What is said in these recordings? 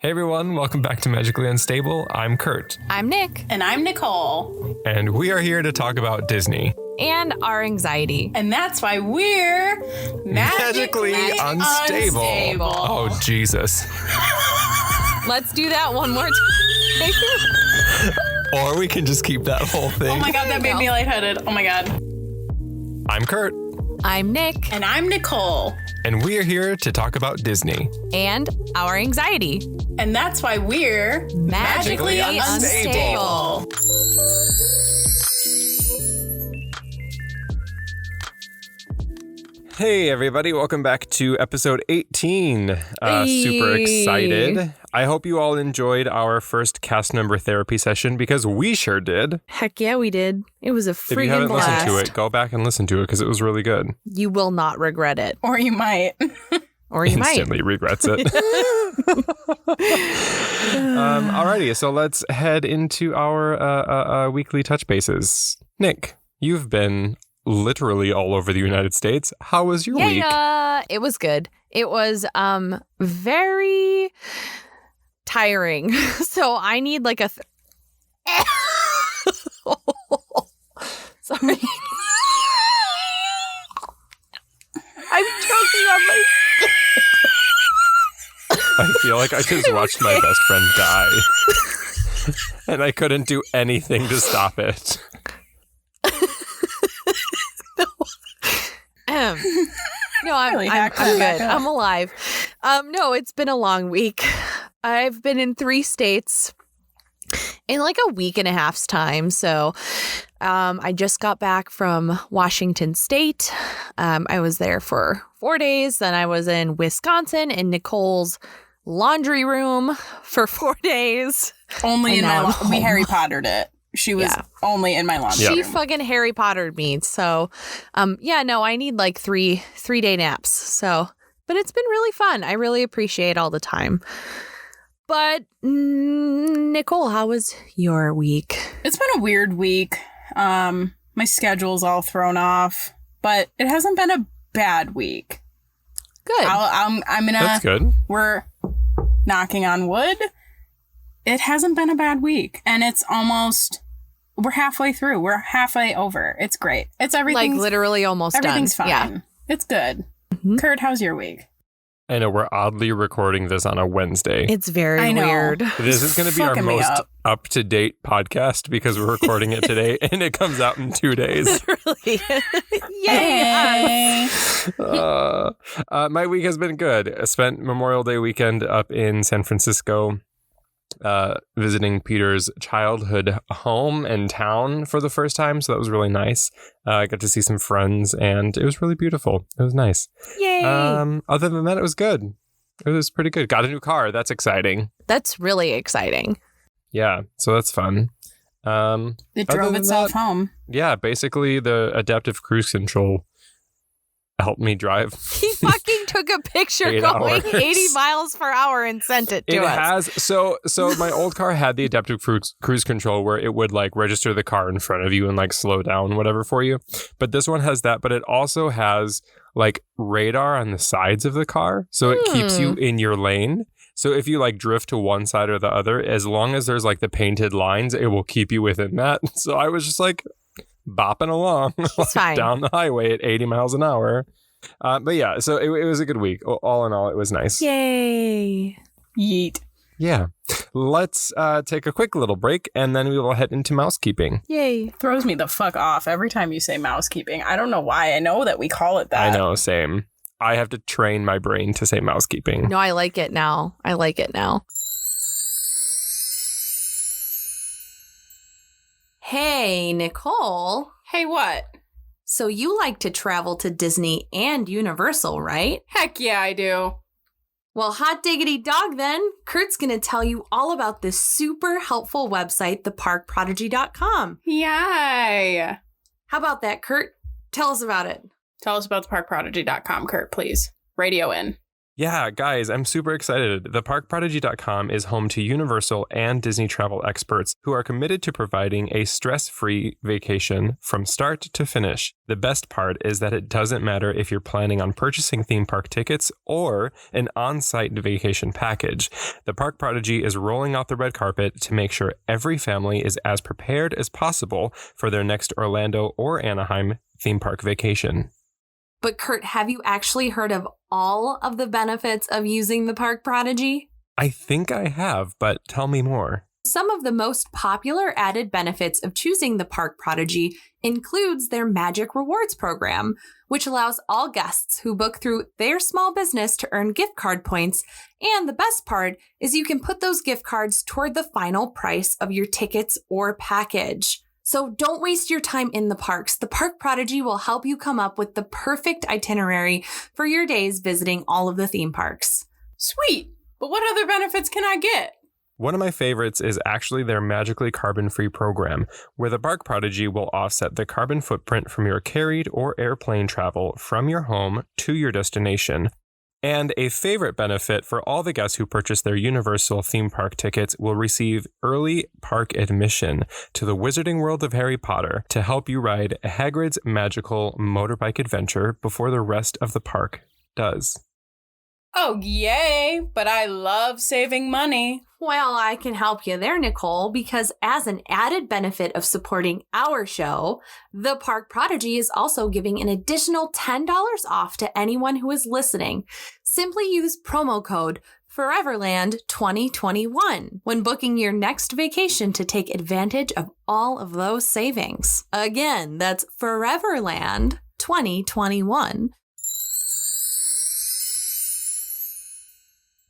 Hey everyone, welcome back to Magically Unstable. I'm Kurt. I'm Nick. And I'm Nicole. And we are here to talk about Disney. And our anxiety. And that's why we're magically unstable. Oh, Jesus. Let's do that one more time. Or we can just keep that whole thing. Oh my God, that made me lightheaded. Oh my God. I'm Kurt. I'm Nick. And I'm Nicole. And we are here to talk about Disney. And our anxiety. And that's why we're magically unstable. Hey everybody, welcome back to episode 18. Super excited. I hope you all enjoyed our first cast member therapy session because we sure did. Heck yeah, we did. It was a freaking blast. If you haven't listened to it, go back and listen to it because it was really good. You will not regret it. Or you might. Or you Instantly regrets it. Alrighty, so let's head into our weekly touch bases. Nick, you've been literally all over the United States. How was your week? It was good. It was very tiring. So I need like a sorry. I'm choking on my I feel like I just watched my best friend die. And I couldn't do anything to stop it. No, I'm good. I'm alive. No, it's been a long week. I've been in 3 states in like a week and a half's time. So I just got back from Washington State. I was there for 4 days. Then I was in Wisconsin in Nicole's laundry room for 4 days. Only in my we Harry Pottered it. She was only in my laundry room. She fucking Harry Pottered me. So, I need like 3-day naps. So, but it's been really fun. I really appreciate all the time. But Nicole, how was your week? It's been a weird week. My schedule's all thrown off, but it hasn't been a bad week. Good. I'm gonna. That's good. We're knocking on wood. It hasn't been a bad week, and it's almost. We're halfway through. We're halfway over. It's great. It's everything. Like literally almost everything's done. fine. Yeah. It's good. Mm-hmm. Kurt, how's your week? I know we're oddly recording this on a Wednesday. It's very weird. This is going to be our most up-to-date podcast because we're recording it today and it comes out in 2 days. Literally. Yay! My week has been good. I spent Memorial Day weekend up in San Francisco visiting Peter's childhood home and town for the first time. So that was really nice. I got to see some friends and it was really beautiful. It was nice. Yay! Other than that, it was good. It was pretty good. Got a new car. That's exciting. That's really exciting. Yeah. So that's fun. It drove itself home. Yeah. Basically, the adaptive cruise control helped me drive. He fucking took a picture going 80 miles per hour and sent it to us. So my old car had the adaptive cruise control where it would like register the car in front of you and like slow down whatever for you. But this one has that, but it also has like radar on the sides of the car. So it keeps you in your lane. So if you like drift to one side or the other, as long as there's like the painted lines, it will keep you within that. So I was just like bopping along down the highway at 80 miles an hour. But yeah, so it was a good week. All in all, it was nice. Yay. Yeet. Yeah. Let's take a quick little break and then we will head into mousekeeping. Yay. Throws me the fuck off every time you say mousekeeping. I don't know why. I know that we call it that. I know, same. I have to train my brain to say mousekeeping. No, I like it now. Hey, Nicole. Hey, what? So you like to travel to Disney and Universal, right? Heck yeah, I do. Well, hot diggity dog then. Kurt's going to tell you all about this super helpful website, theparkprodigy.com. Yay. How about that, Kurt? Tell us about it. Tell us about theparkprodigy.com, Kurt, please. Radio in. Yeah, guys, I'm super excited. TheParkProdigy.com is home to Universal and Disney travel experts who are committed to providing a stress-free vacation from start to finish. The best part is that it doesn't matter if you're planning on purchasing theme park tickets or an on-site vacation package. The Park Prodigy is rolling out the red carpet to make sure every family is as prepared as possible for their next Orlando or Anaheim theme park vacation. But Kurt, have you actually heard of all of the benefits of using the Park Prodigy? I think I have, but tell me more. Some of the most popular added benefits of choosing the Park Prodigy includes their Magic Rewards program, which allows all guests who book through their small business to earn gift card points. And the best part is you can put those gift cards toward the final price of your tickets or package. So don't waste your time in the parks. The Park Prodigy will help you come up with the perfect itinerary for your days visiting all of the theme parks. Sweet. But what other benefits can I get? One of my favorites is actually their Magically Carbon-Free program, where the Park Prodigy will offset the carbon footprint from your carried or airplane travel from your home to your destination. And a favorite benefit for all the guests who purchase their Universal theme park tickets will receive early park admission to the Wizarding World of Harry Potter to help you ride Hagrid's magical motorbike adventure before the rest of the park does. Oh, yay. But I love saving money. Well, I can help you there, Nicole, because as an added benefit of supporting our show, the Park Prodigy is also giving an additional $10 off to anyone who is listening. Simply use promo code FOREVERLAND2021 when booking your next vacation to take advantage of all of those savings. Again, that's FOREVERLAND2021.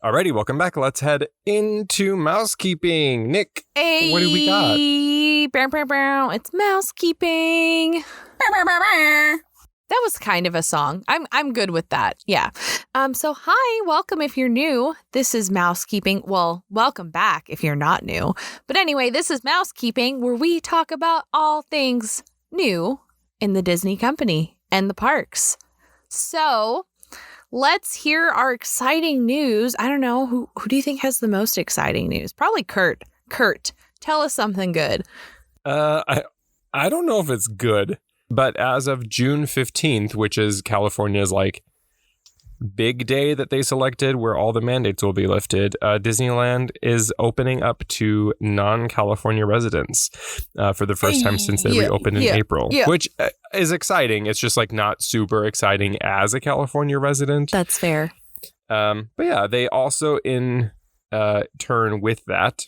Alrighty, welcome back. Let's head into mousekeeping. Nick, Hey, what do we got? It's mousekeeping. That was kind of a song. I'm good with that. Yeah. So hi, welcome if you're new. This is Mousekeeping. Well, welcome back if you're not new. But anyway, this is Mousekeeping, where we talk about all things new in the Disney company and the parks. So let's hear our exciting news. I don't know, who do you think has the most exciting news? Probably Kurt. Kurt, tell us something good. I don't know if it's good, but as of June 15th, which is California's like big day that they selected where all the mandates will be lifted, Disneyland is opening up to non-California residents for the first time since they reopened in April, which is exciting. It's just like not super exciting as a California resident. That's fair. But yeah, they also in line with that,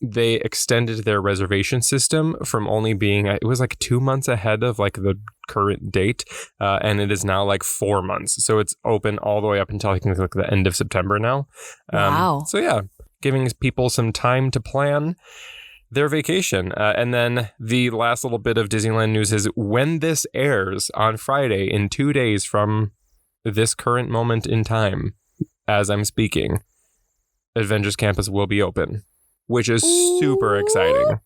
they extended their reservation system from only being, it was like 2 months ahead of like the current date. And it is now like 4 months. So it's open all the way up until I think like the end of September now. Wow. So yeah, giving people some time to plan their vacation. And then the last little bit of Disneyland news is when this airs on Friday in 2 days from this current moment in time, as I'm speaking, Avengers Campus will be open, which is super exciting.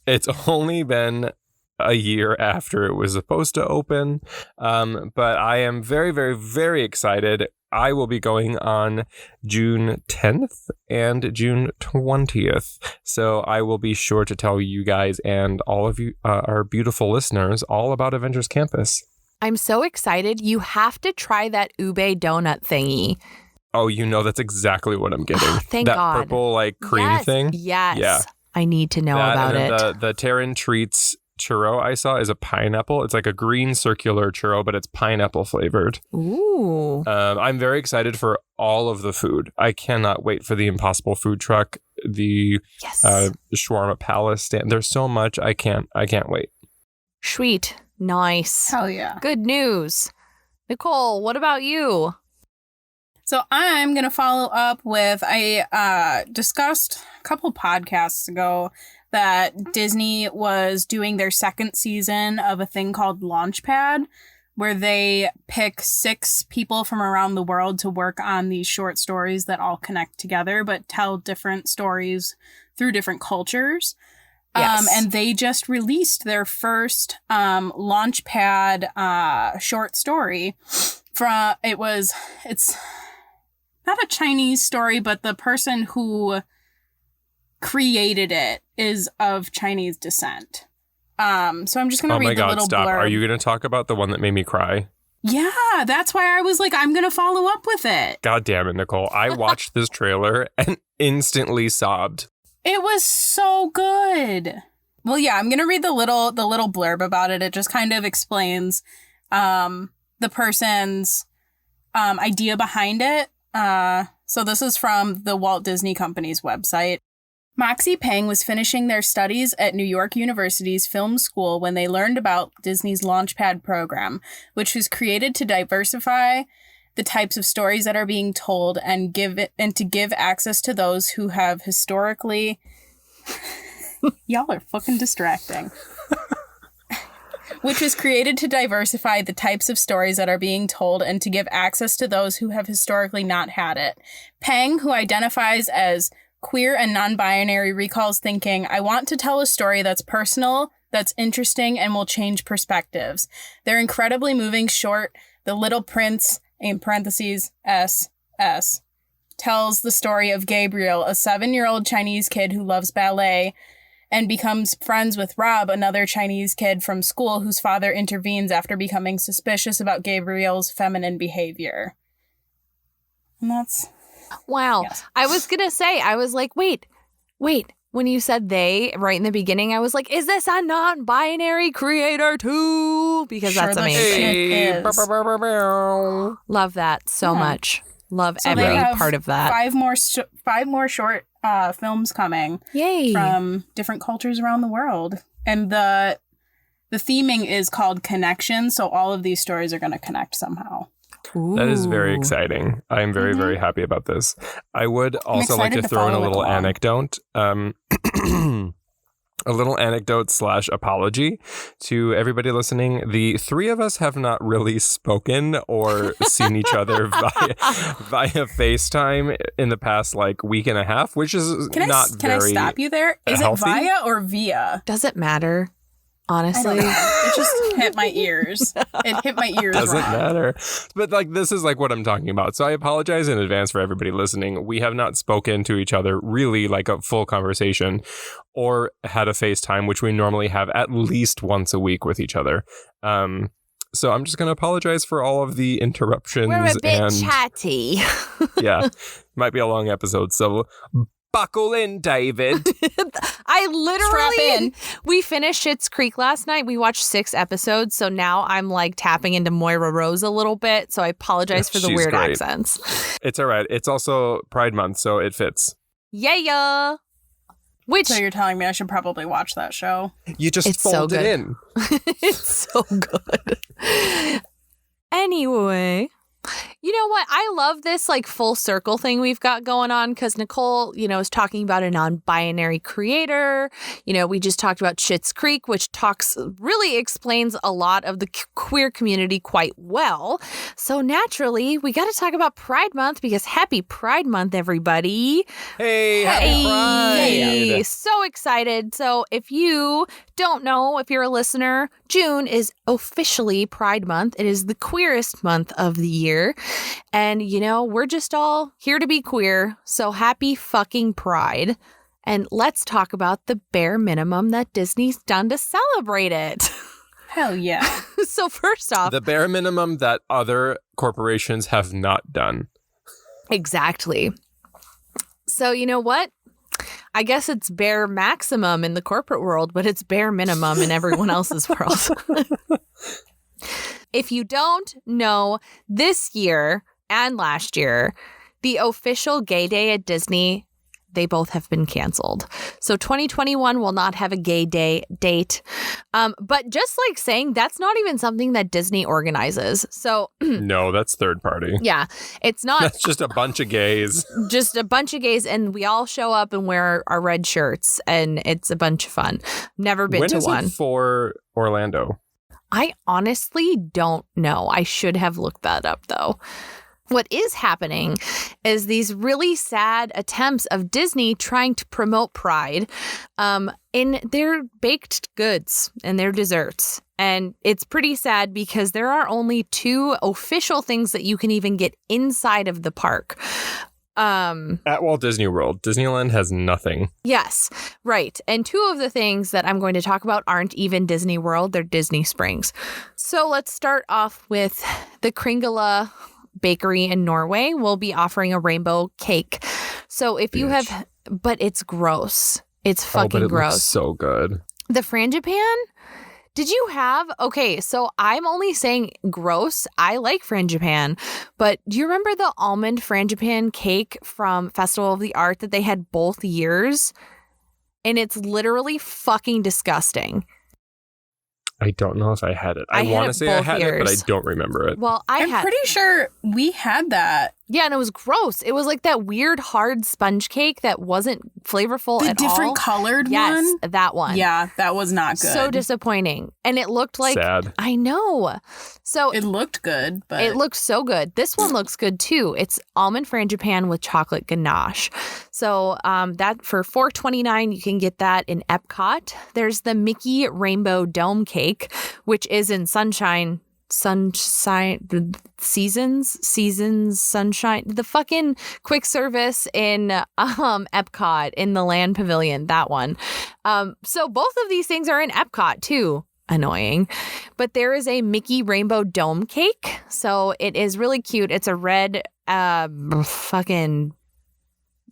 It's only been a year after it was supposed to open, but I am very, very, very excited. I will be going on June 10th and June 20th, so I will be sure to tell you guys and all of you, our beautiful listeners, all about Avengers Campus. I'm so excited. You have to try that ube donut thingy. Oh, you know, that's exactly what I'm getting. Oh, thank God. That purple, like, cream thing? Yes. Yeah. I need to know about it. The Terran Treats churro I saw is a pineapple. It's like a green circular churro, but it's pineapple flavored. Ooh. I'm very excited for all of the food. I cannot wait for the Impossible food truck, the Shawarma Palace stand. There's so much. I can't wait. Sweet. Nice. Hell yeah. Good news. Nicole, what about you? So I'm going to follow up with, I discussed a couple podcasts ago that Disney was doing their second season of a thing called Launchpad, where they pick 6 people from around the world to work on these short stories that all connect together, but tell different stories through different cultures. Yes. And they just released their first Launchpad short story. It's not a Chinese story, but the person who created it is of Chinese descent. So I'm just going to read the little stop. blurb. Are you going to talk about the one that made me cry? Yeah, that's why I was like, I'm going to follow up with it. God damn it, Nicole. I watched this trailer and instantly sobbed. It was so good. Well, yeah, I'm going to read the little blurb about it. It just kind of explains the person's idea behind it. So this is from the Walt Disney Company's website. Moxie Pang was finishing their studies at New York University's film school when they learned about Disney's Launchpad program, which was created to diversify the types of stories that are being told and to give access to those who have historically... Y'all are fucking distracting. Which was created to diversify the types of stories that are being told and to give access to those who have historically not had it. Pang, who identifies as queer and non-binary, recalls thinking, I want to tell a story that's personal, that's interesting, and will change perspectives. Their incredibly moving short, The Little Prince, in parentheses, S, tells the story of Gabriel, a 7-year-old Chinese kid who loves ballet and becomes friends with Rob, another Chinese kid from school whose father intervenes after becoming suspicious about Gabriel's feminine behavior. And that's... Wow. Yes. I was going to say, I was like, wait. When you said they right in the beginning, I was like, is this a non-binary creator too? Because Sure that's the amazing. shit is. Love that so Yeah. much. Love So every they have part of that. 5 more short films coming Yay. from different cultures around the world. And the theming is called Connection, so all of these stories are going to connect somehow. That is very Ooh. exciting. I am very, very happy about this. I would also like excited to to throw in a follow it little along. anecdote. A little anecdote / apology to everybody listening. The three of us have not really spoken or seen each other via FaceTime in the past week and a half, which is Can I stop you there? Is healthy? it via or via? Does it matter? I Honestly. don't know. It just hit my ears. It hit my ears Doesn't wrong. matter. But this is what I'm talking about. So I apologize in advance for everybody listening. We have not spoken to each other really a full conversation or had a FaceTime, which we normally have at least once a week with each other. So I'm just going to apologize for all of the interruptions. We're a bit and chatty. yeah, might be a long episode. So buckle in, David. I Strap literally, in. we finished Schitt's Creek last night. We watched 6 episodes. So now I'm tapping into Moira Rose a little bit. So I apologize for the She's weird great. accents. It's all right. It's also Pride Month, so it fits. Yeah. Which So you're telling me I should probably watch that show? You just It's so fold it good. in. it's so good. Anyway, you know what? I love this full circle thing we've got going on because Nicole, is talking about a non-binary creator. We just talked about Schitt's Creek, which really explains a lot of the queer community quite well. So naturally, we got to talk about Pride Month because happy Pride Month, everybody. Hey, happy Pride. So excited. So if you don't know, if you're a listener, June is officially Pride Month. It is the queerest month of the year. And, we're just all here to be queer. So happy fucking Pride. And let's talk about the bare minimum that Disney's done to celebrate it. Hell yeah. So first off, The bare minimum that other corporations have not done. exactly. So you know what? I guess it's bare maximum in the corporate world, but it's bare minimum in everyone else's world. If you don't know, this year and last year, the official gay day at Disney, they both have been canceled. So 2021 will not have a gay day date. But just saying, that's not even something that Disney organizes. So No, that's third party. yeah, it's not That's just a bunch of gays. just a bunch of gays, and we all show up and wear our red shirts, and it's a bunch of fun. Never been When to is one. it for Orlando? I honestly don't know. I should have looked that up though. What is happening is these really sad attempts of Disney trying to promote Pride in their baked goods and their desserts. And it's pretty sad because there are only 2 official things that you can even get inside of the park. At Walt Disney World, Disneyland has nothing. Yes, right. And 2 of the things that I'm going to talk about aren't even Disney World, they're Disney Springs. So let's start off with the Kringla Bakery in Norway will be offering a rainbow cake. So if you have, but it's gross. It's fucking but it gross. Looks so good. The Frangipan? Did you have? Okay, so I'm only saying gross. I like Frangipan, but do you remember the almond Frangipan cake from Festival of the Art that they had both years? And it's literally fucking disgusting. I don't know if I had it. I want to say I had it, but I don't remember it. Well, I'm pretty sure we had that. Yeah, and it was gross. It was like that weird hard sponge cake that wasn't flavorful at all. The different colored one? Yes, that one. Yeah, that was not good. So disappointing. And it looked like... Sad. I know. So it looked good, but... It looked so good. This one looks good, too. It's almond frangipan with chocolate ganache. So that for $4.29, you can get that in Epcot. There's the Mickey Rainbow Dome Cake, which is in Sunshine, Sunshine, the fucking quick service in Epcot in the Land Pavilion, that one. So both of these things are in Epcot too. Annoying. But there is a Mickey Rainbow Dome Cake. So it is really cute. It's a red fucking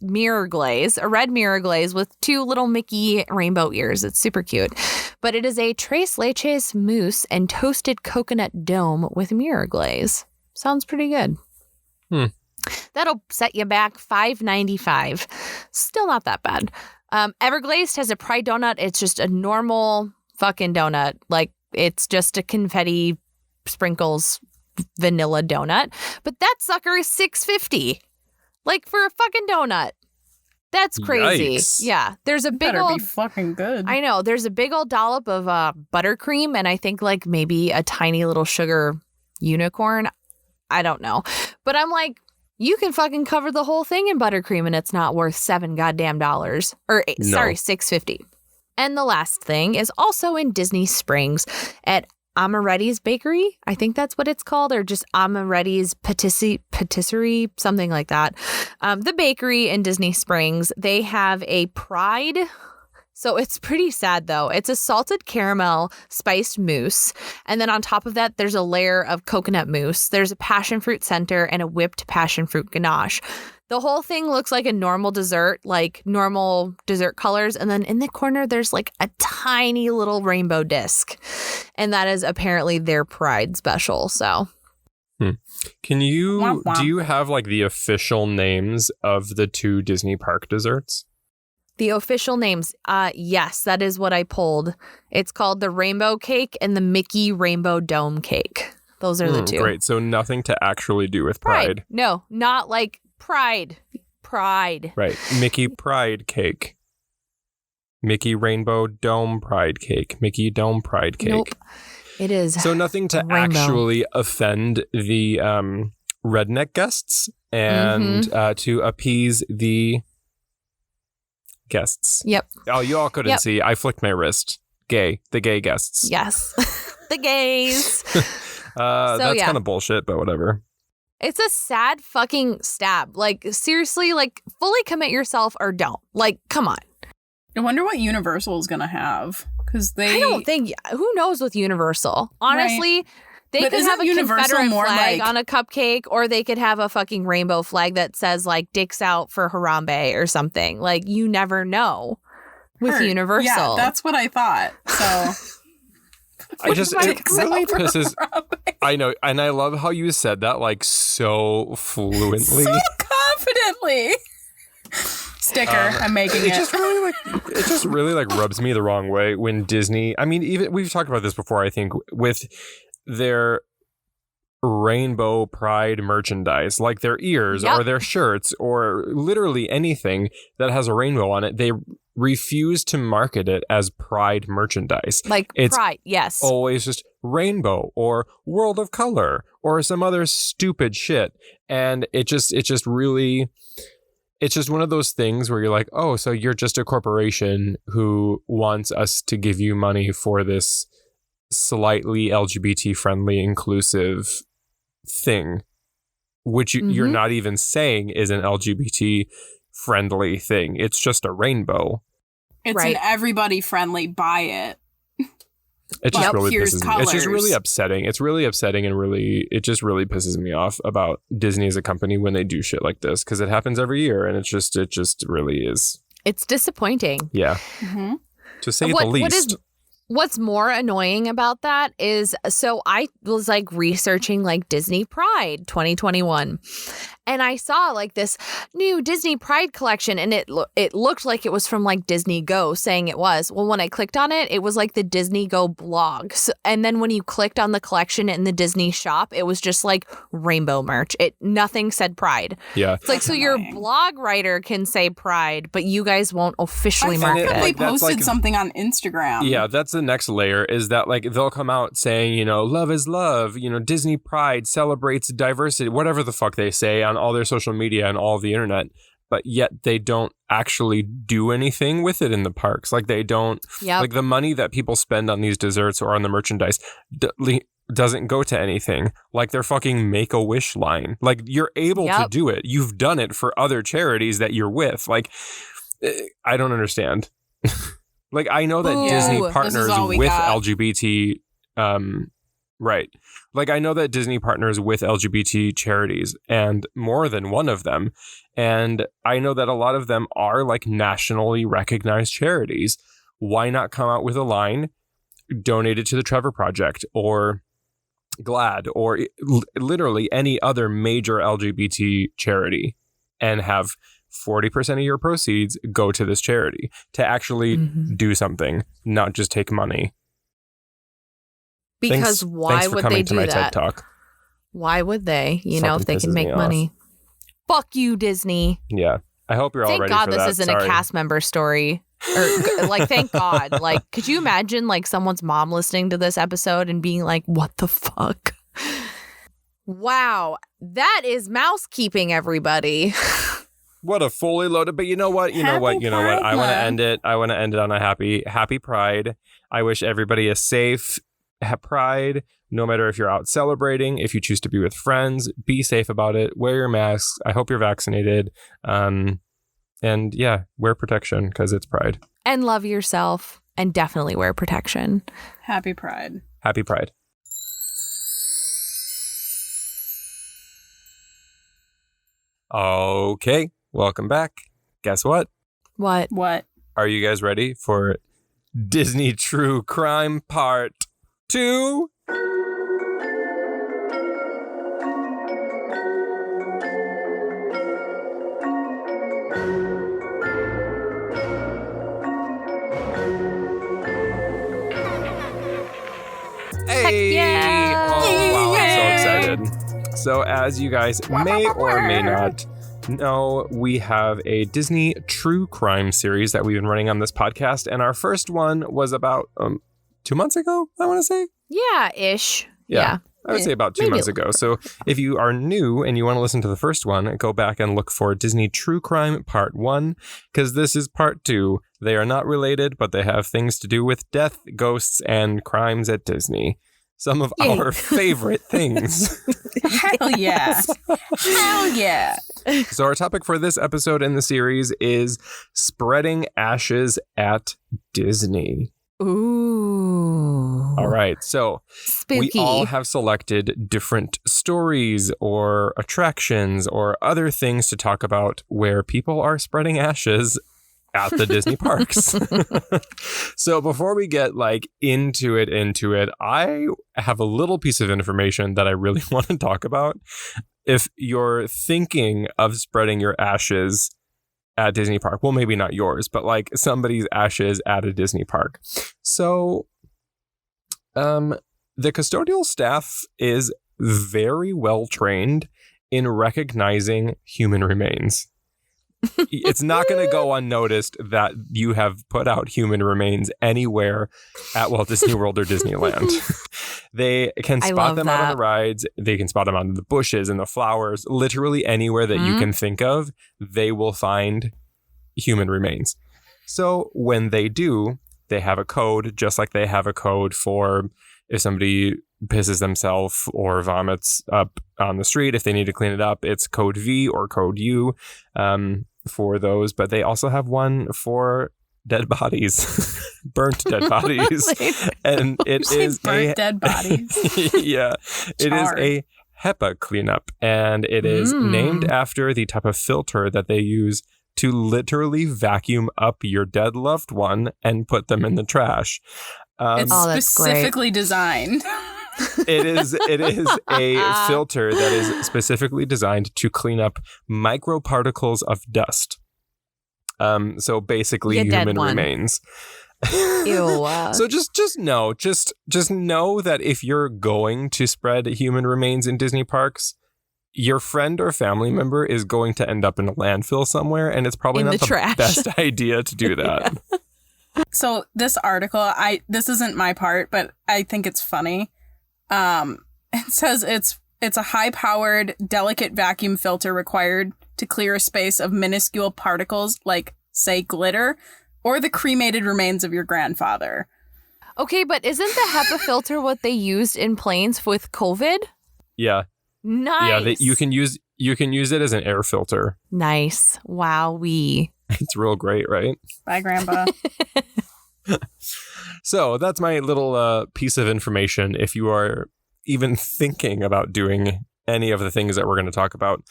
mirror glaze, a red mirror glaze with 2 little Mickey rainbow ears. It's super cute. But it is a tres leches mousse and toasted coconut dome with mirror glaze. Sounds pretty good. That'll set you back $5.95. Still not that bad. Everglazed has a Pride donut. It's just a normal fucking donut. Like, it's just a confetti sprinkles vanilla donut. But that sucker is $6.50. Like, for a fucking donut. That's crazy. Yikes. Yeah. There's a big better old... be fucking good. I know. There's a big old dollop of buttercream and I think like maybe a tiny little sugar unicorn. I don't know. But I'm like, you can fucking cover the whole thing in buttercream and it's not worth $7 goddamn. Or sorry, $6.50. And the last thing is also in Disney Springs at Amaretti's Bakery. I think that's what it's called, or just Amaretti's Patisserie, something like that. The bakery in Disney Springs, they have a Pride. So it's pretty sad, though. It's a salted caramel spiced mousse. And then on top of that, there's a layer of coconut mousse. There's a passion fruit center and a whipped passion fruit ganache. The whole thing looks like a normal dessert, like normal dessert colors. And then in the corner, there's like a tiny little rainbow disc. And that is apparently their Pride special. So Can you, do you have like the official names of the 2 Disney park desserts? the official names, yes, that is what I pulled. It's called the Rainbow Cake and the Mickey Rainbow Dome Cake. Those are the 2. Great. So nothing to actually do with Pride. No, not like Pride. Pride. Right. Mickey Pride Cake. Mickey Rainbow Dome Pride Cake. Mickey Dome Pride Cake. Nope. It is. So nothing to rainbow. Actually offend the redneck guests and to appease the guests. Yep. Oh, you all couldn't see. I flicked my wrist. The gay guests. Yes. The gays. That's kind of bullshit, but whatever. It's a sad fucking stab. Like, seriously, like, fully commit yourself or don't. Like, come on. I wonder what Universal is going to have. Because I don't think... Who knows with Universal? Honestly, right. They could have a Confederate flag on a cupcake, or they could have a fucking rainbow flag that says, like, dicks out for Harambe or something. Like, you never know with Universal. Yeah, that's what I thought. So... it really pisses. I know, and I love how you said that like so fluently, so confidently. Sticker, I'm making it. It just really like rubs me the wrong way when Disney. I mean, even we've talked about this before. I think with their rainbow pride merchandise, like their ears or their shirts or literally anything that has a rainbow on it. They refuse to market it as pride merchandise. Like it's pride, yes. always just rainbow or world of color or some other stupid shit. And it's just one of those things where you're like, oh, so you're just a corporation who wants us to give you money for this slightly LGBT friendly, inclusive thing, which you're not even saying is an LGBT friendly thing. It's just a rainbow. It's an everybody friendly, buy it. It just really pisses me. Colors. It's just really upsetting. It's really upsetting and it just really pisses me off about Disney as a company when they do shit like this, because it happens every year and it just really is. It's disappointing. Yeah. To say the least. What's more annoying about that is, so I was like researching like Disney Pride 2021, and I saw like this new Disney Pride collection, and it looked like it was from like Disney Go, saying it was. Well, when I clicked on it, it was like the Disney Go blog. So, and then when you clicked on the collection in the Disney shop, it was just like rainbow merch. Nothing said Pride. Yeah. It's like, so your blog writer can say Pride, but you guys won't officially market it. They posted something on Instagram. Yeah, that's the next layer, is that like they'll come out saying, you know, love is love, you know, Disney Pride celebrates diversity, whatever the fuck they say on all their social media and all of the internet, but yet they don't actually do anything with it in the parks. Like they don't, like the money that people spend on these desserts or on the merchandise doesn't go to anything. Like their fucking Make-A-Wish line. Like you're able to do it. You've done it for other charities that you're with. Like, I don't understand. Like, I know that Disney partners with LGBT, right. Like, I know that Disney partners with LGBT charities and more than one of them. And I know that a lot of them are like nationally recognized charities. Why not come out with a line donated to the Trevor Project or GLAAD or literally any other major LGBT charity and have 40% of your proceeds go to this charity to actually do something, not just take money. Because why would they do that? TED Talk. Why would they? You know, if they can make money. Fuck you, Disney. Yeah. I hope you're all ready for that. Thank God this isn't a cast member story. Or like, thank God. Like, could you imagine like someone's mom listening to this episode and being like, what the fuck? Wow. That is mousekeeping, everybody. What a fully loaded, but you know what? I want to end it. I want to end it on a happy Pride. I wish everybody a safe Pride, no matter if you're out celebrating, if you choose to be with friends, be safe about it. Wear your masks. I hope you're vaccinated. And yeah, wear protection because it's Pride. And love yourself and definitely wear protection. Happy Pride. Happy Pride. Okay. Welcome back. Guess what? What? Are you guys ready for Disney True Crime Part 2? Hey! Yeah! Oh, wow, I'm so excited. So as you guys may or may not know, we have a Disney true crime series that we've been running on this podcast, and our first one was about 2 months ago, I want to say. Yeah, ish. Yeah. I would say about 2 months ago. So if you are new and you want to listen to the first one, go back and look for Disney True Crime Part 1, because this is Part 2. They are not related, but they have things to do with death, ghosts, and crimes at Disney. Some of our favorite things. Hell yeah. Hell yeah. So our topic for this episode in the series is spreading ashes at Disney. Ooh. All right. So Spooky. We all have selected different stories or attractions or other things to talk about where people are spreading ashes at the Disney parks. So before we get like into it, I have a little piece of information that I really want to talk about. If you're thinking of spreading your ashes at Disney Park, well, maybe not yours, but like somebody's ashes at a Disney park. So the custodial staff is very well trained in recognizing human remains. It's not going to go unnoticed that you have put out human remains anywhere at Walt Disney World or Disneyland. They can spot them out on the rides. They can spot them on the bushes and the flowers. Literally anywhere that you can think of, they will find human remains. So when they do, they have a code, just like they have a code for if somebody pisses themselves or vomits up on the street. If they need to clean it up, it's code V or code U for those. But they also have one for dead bodies, burnt dead bodies. And it is burnt dead bodies. Yeah, it is a HEPA cleanup. And it is named after the type of filter that they use to literally vacuum up your dead loved one and put them in the trash. It's specifically designed. It is a filter that is specifically designed to clean up microparticles of dust. So basically human remains. Ew. So just know that if you're going to spread human remains in Disney parks, your friend or family member is going to end up in a landfill somewhere, and it's probably not the best idea to do that. Yeah. So this article, this isn't my part, but I think it's funny. It says it's a high-powered, delicate vacuum filter required to clear a space of minuscule particles like, say, glitter or the cremated remains of your grandfather. Okay, but isn't the HEPA filter what they used in planes with COVID? Yeah. Nice. Yeah, you can use it as an air filter. Nice. Wowee. It's real great, right? Bye, Grandpa. So that's my little piece of information. If you are even thinking about doing any of the things that we're going to talk about.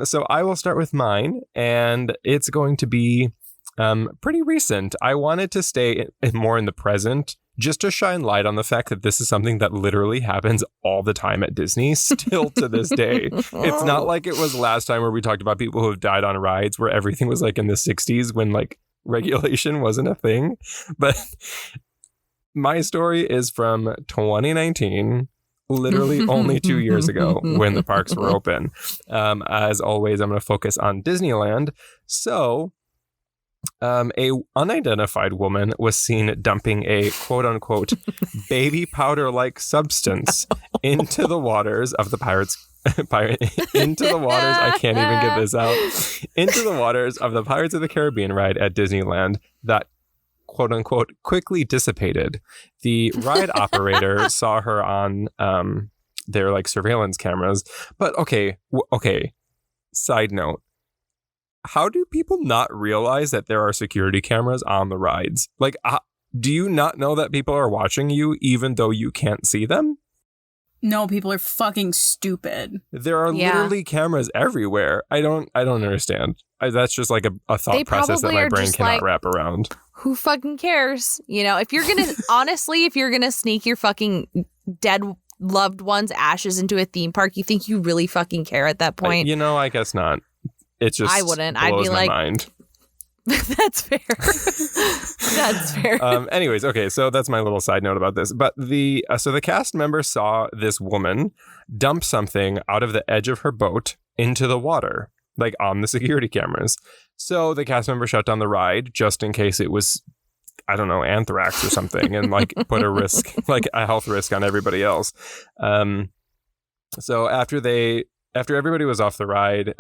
So I will start with mine, and it's going to be pretty recent. I wanted to stay more in the present, just to shine light on the fact that this is something that literally happens all the time at Disney, still to this day. It's not like it was last time where we talked about people who have died on rides where everything was like in the 60s when like regulation wasn't a thing. But my story is from 2019, literally only 2 years ago when the parks were open. As always, I'm going to focus on Disneyland. So a unidentified woman was seen dumping a quote-unquote baby powder-like substance into the waters of the into the waters. I can't even get this out. Into the waters of the Pirates of the Caribbean ride at Disneyland that quote-unquote quickly dissipated. The ride operator saw her on their like surveillance cameras. But okay. Side note. How do people not realize that there are security cameras on the rides? Like, do you not know that people are watching you even though you can't see them? No, people are fucking stupid. There are literally cameras everywhere. I don't understand. That's just like a thought process that my brain cannot wrap around. Who fucking cares? You know, if you're going to, honestly, if you're going to sneak your fucking dead loved one's ashes into a theme park, you think you really fucking care at that point? I guess not. It's just I wouldn't. I'd be like, mind. That's fair. That's fair. Anyways, okay, so that's my little side note about this. But the cast member saw this woman dump something out of the edge of her boat into the water, like on the security cameras. So the cast member shut down the ride just in case it was, I don't know, anthrax or something, and like put a risk, like a health risk on everybody else. So after everybody was off the ride,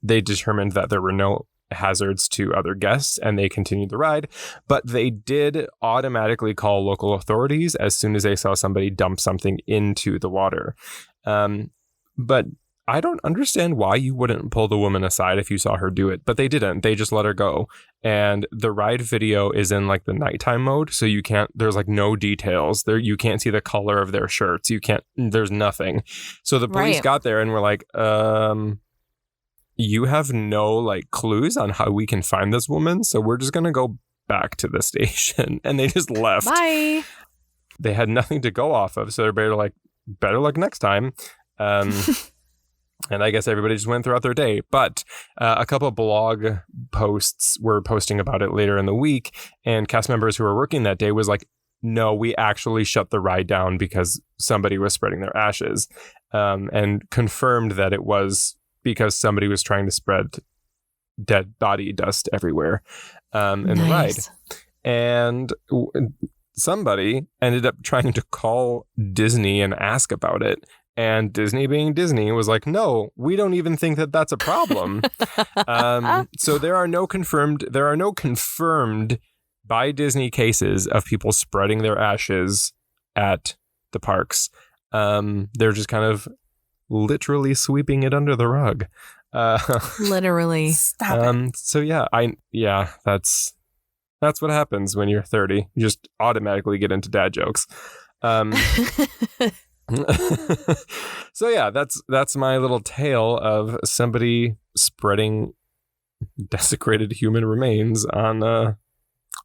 they determined that there were no hazards to other guests and they continued the ride, but they did automatically call local authorities as soon as they saw somebody dump something into the water. But I don't understand why you wouldn't pull the woman aside if you saw her do it, but they didn't. They just let her go. And the ride video is in like the nighttime mode, so there's like no details there. You can't see the color of their shirts. There's nothing. So the police got there and were like, you have no like clues on how we can find this woman, so we're just gonna go back to the station. And they just left. Bye. They had nothing to go off of, so they're better luck next time. And I guess everybody just went throughout their day. But a couple of blog posts were posting about it later in the week, and cast members who were working that day was like, no, we actually shut the ride down because somebody was spreading their ashes. and confirmed that it was because somebody was trying to spread dead body dust everywhere in the ride. And somebody ended up trying to call Disney and ask about it. And Disney, being Disney, was like, no, we don't even think that that's a problem. So there are no confirmed by Disney cases of people spreading their ashes at the parks. They're just kind of literally sweeping it under the rug. Literally. Stop it. So that's what happens when you're 30. You just automatically get into dad jokes. So yeah, that's my little tale of somebody spreading desecrated human remains on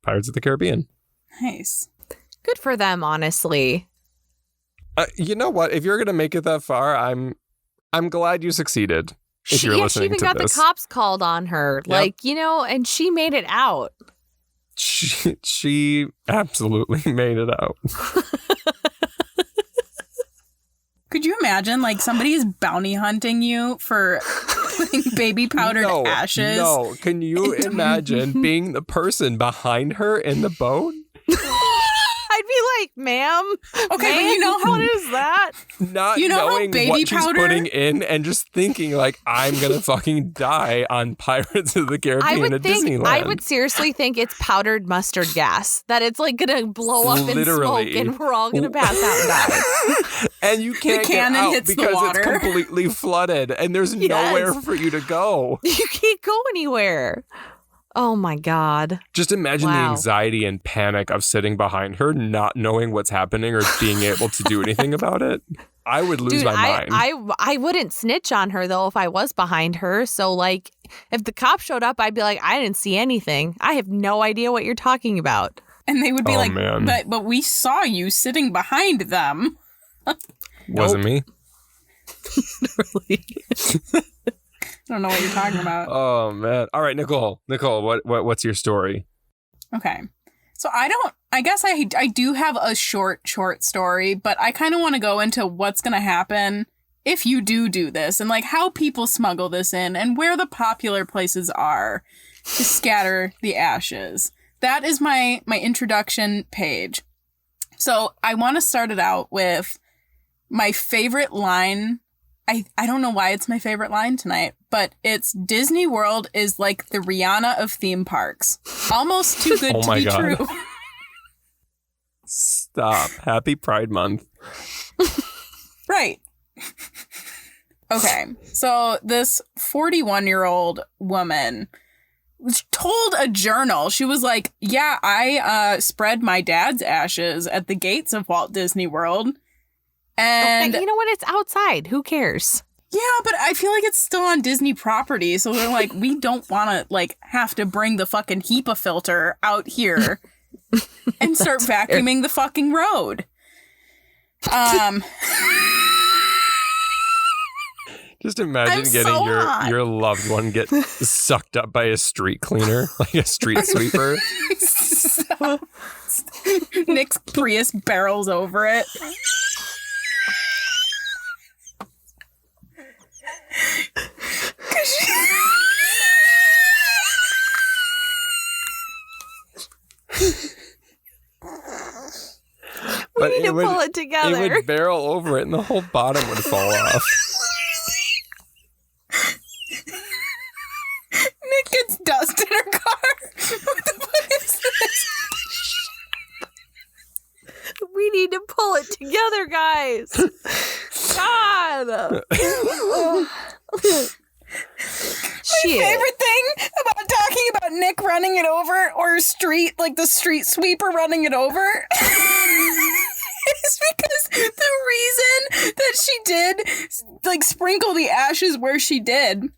Pirates of the Caribbean. Nice. Good for them, honestly. You know what? If you're gonna make it that far, I'm glad you succeeded. If you're listening she even to got this. the cops called on her, Yep. and she made it out. She absolutely made it out. Could you imagine, somebody's bounty hunting you for putting baby powdered ashes? No, can you imagine being the person behind her in the boat? I'd be like, ma'am. Okay, ma'am, but you know how what is that? Not You know how knowing baby what powder- she's putting in and just thinking I'm gonna fucking die on Pirates of the Caribbean at Disneyland. I would seriously think it's powdered mustard gas, that it's gonna blow up in Literally. smoke and we're all gonna pass out and die. And you can't the get cannon out hits the because water. it's completely flooded and there's Yes. nowhere for you to go. You can't go anywhere. Oh my God. Just imagine the anxiety and panic of sitting behind her, not knowing what's happening or being able to do anything about it. I would lose my mind. I wouldn't snitch on her though if I was behind her. So if the cop showed up, I'd be like, I didn't see anything. I have no idea what you're talking about. And they would be man. but we saw you sitting behind them. Wasn't me. Really. I don't know what you're talking about. Oh man! All right, Nicole, what's your story? Okay, so I guess I do have a short story, but I kind of want to go into what's gonna happen if you do this, and how people smuggle this in, and where the popular places are to scatter the ashes. That is my introduction page. So I want to start it out with my favorite line. I don't know why it's my favorite line tonight, but it's Disney World is like the Rihanna of theme parks. Almost too good to be God. true. Stop. Happy Pride Month. Right. Okay. So this 41-year-old woman told a journal, she was like, yeah, I spread my dad's ashes at the gates of Walt Disney World. And you know what? It's outside. Who cares? Yeah, but I feel like it's still on Disney property. So they're like, we don't want to have to bring the fucking HEPA filter out here and start vacuuming the fucking road. Just imagine getting your loved one get sucked up by a street cleaner, like a street sweeper. Nick's Prius barrels over it. We need to pull it together. It would barrel over it and the whole bottom would fall off. Nick gets dust in her car. What the fuck is this? We need to pull it together, guys. God. My favorite thing about talking about Nick running it over or the street sweeper running it over is because the reason that she did sprinkle the ashes where she did,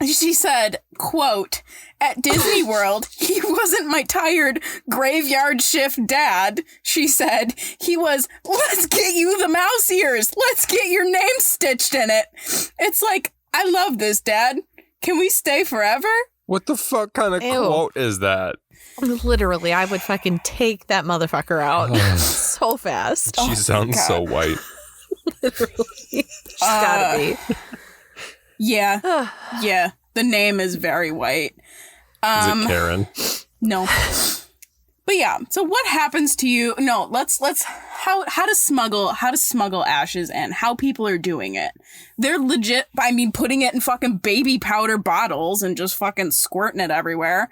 she said, quote, at Disney World, he wasn't my tired graveyard shift dad. She said, he was, let's get you the mouse ears. Let's get your name stitched in it. It's like, I love this, Dad. Can we stay forever? What the fuck kind of quote is that? Literally, I would fucking take that motherfucker out so fast. She sounds so white. Literally. She's gotta be. Yeah. Yeah. The name is very white. Is it Karen? No. But yeah, so what happens to you? No, let's how to smuggle ashes in, how people are doing it. They're legit, I mean, putting it in fucking baby powder bottles and just fucking squirting it everywhere.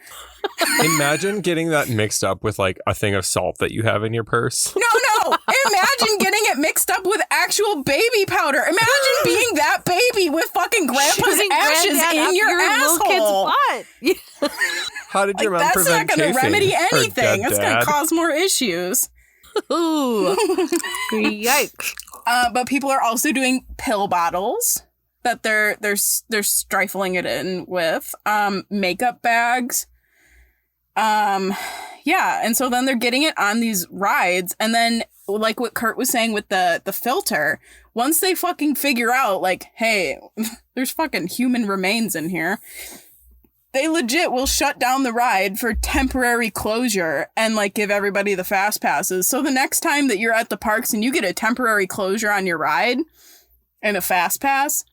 Imagine getting that mixed up with like a thing of salt that you have in your purse. No. Imagine getting it mixed up with actual baby powder. Imagine being that baby with fucking grandpa's ashes in your asshole. Butt. How did your mom That's prevent not going to remedy chafing? anything. It's going Dad? to cause more issues. Ooh. Yikes. But people are also doing pill bottles that they're stifling it in with. Makeup bags. Yeah, and so then they're getting it on these rides, and then like what Kurt was saying with the filter, once they fucking figure out like, hey, there's fucking human remains in here, they legit will shut down the ride for temporary closure and like give everybody the fast passes. So the next time that you're at the parks and you get a temporary closure on your ride and a fast pass,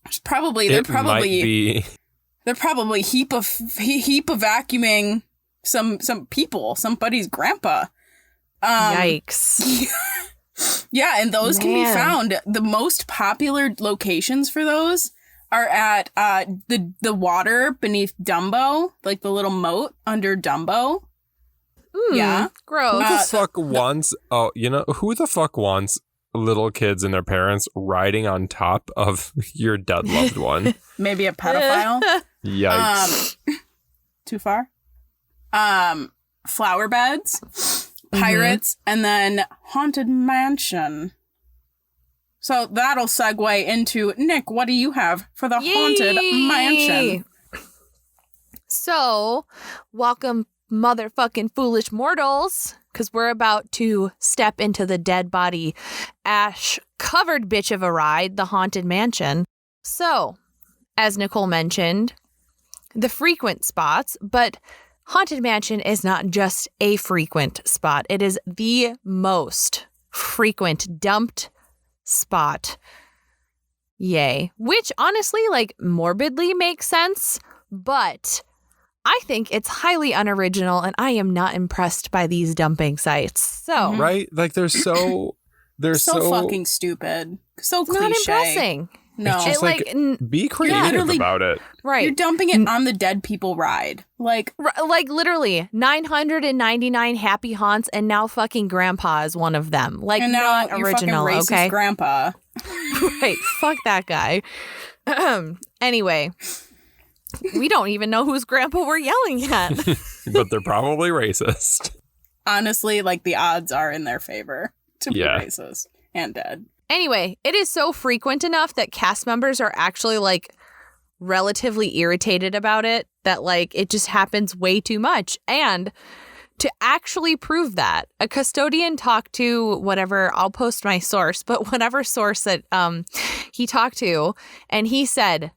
they're probably heap of vacuuming some people, somebody's grandpa. Yikes. Yeah, and those can be found. The most popular locations for those are at the water beneath Dumbo, like the little moat under Dumbo. Yeah. Gross. Who the fuck wants? Oh, who the fuck wants little kids and their parents riding on top of your dead loved one? Maybe a pedophile. Yikes. Too far. Flower beds, pirates, and then haunted mansion. So that'll segue into Nick. What do you have for the haunted mansion? So, welcome, motherfucking foolish mortals, because we're about to step into the dead body ash covered bitch of a ride, the haunted mansion. So, as Nicole mentioned, the frequent spots, but Haunted Mansion is not just a frequent spot. It is the most frequent dumped spot. Yay. Which honestly, like, morbidly makes sense, but I think it's highly unoriginal and I am not impressed by these dumping sites. So Right? Like they're so fucking stupid. So cliche. not impressing. No. It's just like be creative about it. Right. You're dumping it on the dead people ride. Like literally 999 happy haunts and now fucking grandpa is one of them. Like, and now not you're original, fucking racist okay? grandpa. Right. Fuck that guy. Anyway, we don't even know whose grandpa we're yelling at. But they're probably racist. Honestly, like the odds are in their favor to be Yeah. racist and dead. Anyway, it is so frequent enough that cast members are actually like relatively irritated about it, that like it just happens way too much. And to actually prove that, a custodian talked to whatever, I'll post my source, but whatever source that he talked to, and he said,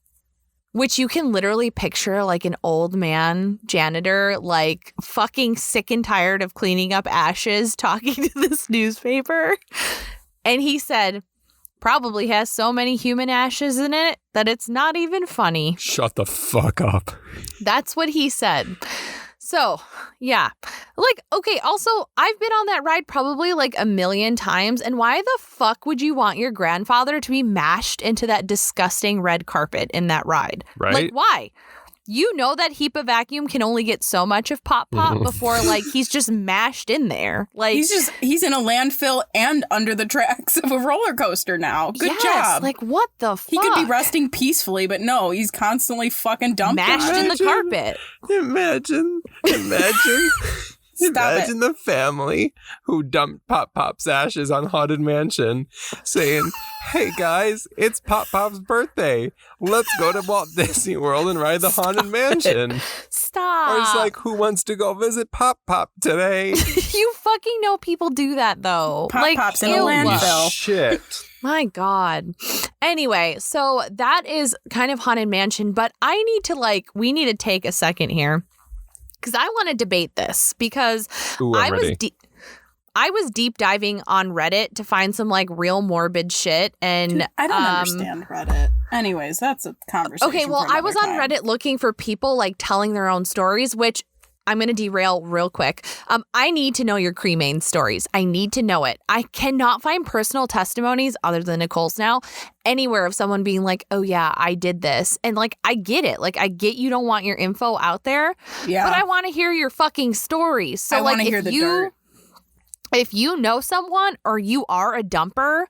which you can literally picture like an old man janitor, like fucking sick and tired of cleaning up ashes, talking to this newspaper. And he said, probably has so many human ashes in it that it's not even funny. Shut the fuck up. That's what he said. So, yeah. Like, okay, also, I've been on that ride probably like a million times. And why the fuck would you want your grandfather to be mashed into that disgusting red carpet in that ride? Right? Like, why? You know that heap of vacuum can only get so much of Pop before like he's just mashed in there. Like he's in a landfill and under the tracks of a roller coaster now. Good job. Like what the fuck? He could be resting peacefully, but no, he's constantly fucking dumped mashed in the carpet. Imagine the family who dumped Pop's ashes on Haunted Mansion saying, hey guys, it's Pop's birthday. Let's go to Walt Disney World and ride the Haunted Mansion. Stop. Or it's like, who wants to go visit Pop today? You fucking know people do that though. Pop's in a landfill. Shit. My God. Anyway, so that is kind of Haunted Mansion, but we need to take a second here. Because I want to debate this because Ooh, I'm ready. I was deep diving on Reddit to find some like real morbid shit, and Dude, I don't understand Reddit. Anyways, that's a conversation. Okay, well, I was on Reddit looking for people like telling their own stories, which I'm going to derail real quick. I need to know your cremain stories. I need to know it. I cannot find personal testimonies other than Nicole's now anywhere of someone being like, oh yeah, I did this. And like, I get it. Like, I get you don't want your info out there, Yeah. but I want to hear your fucking stories. So I like, want to hear the dirt. if you know someone or you are a dumper,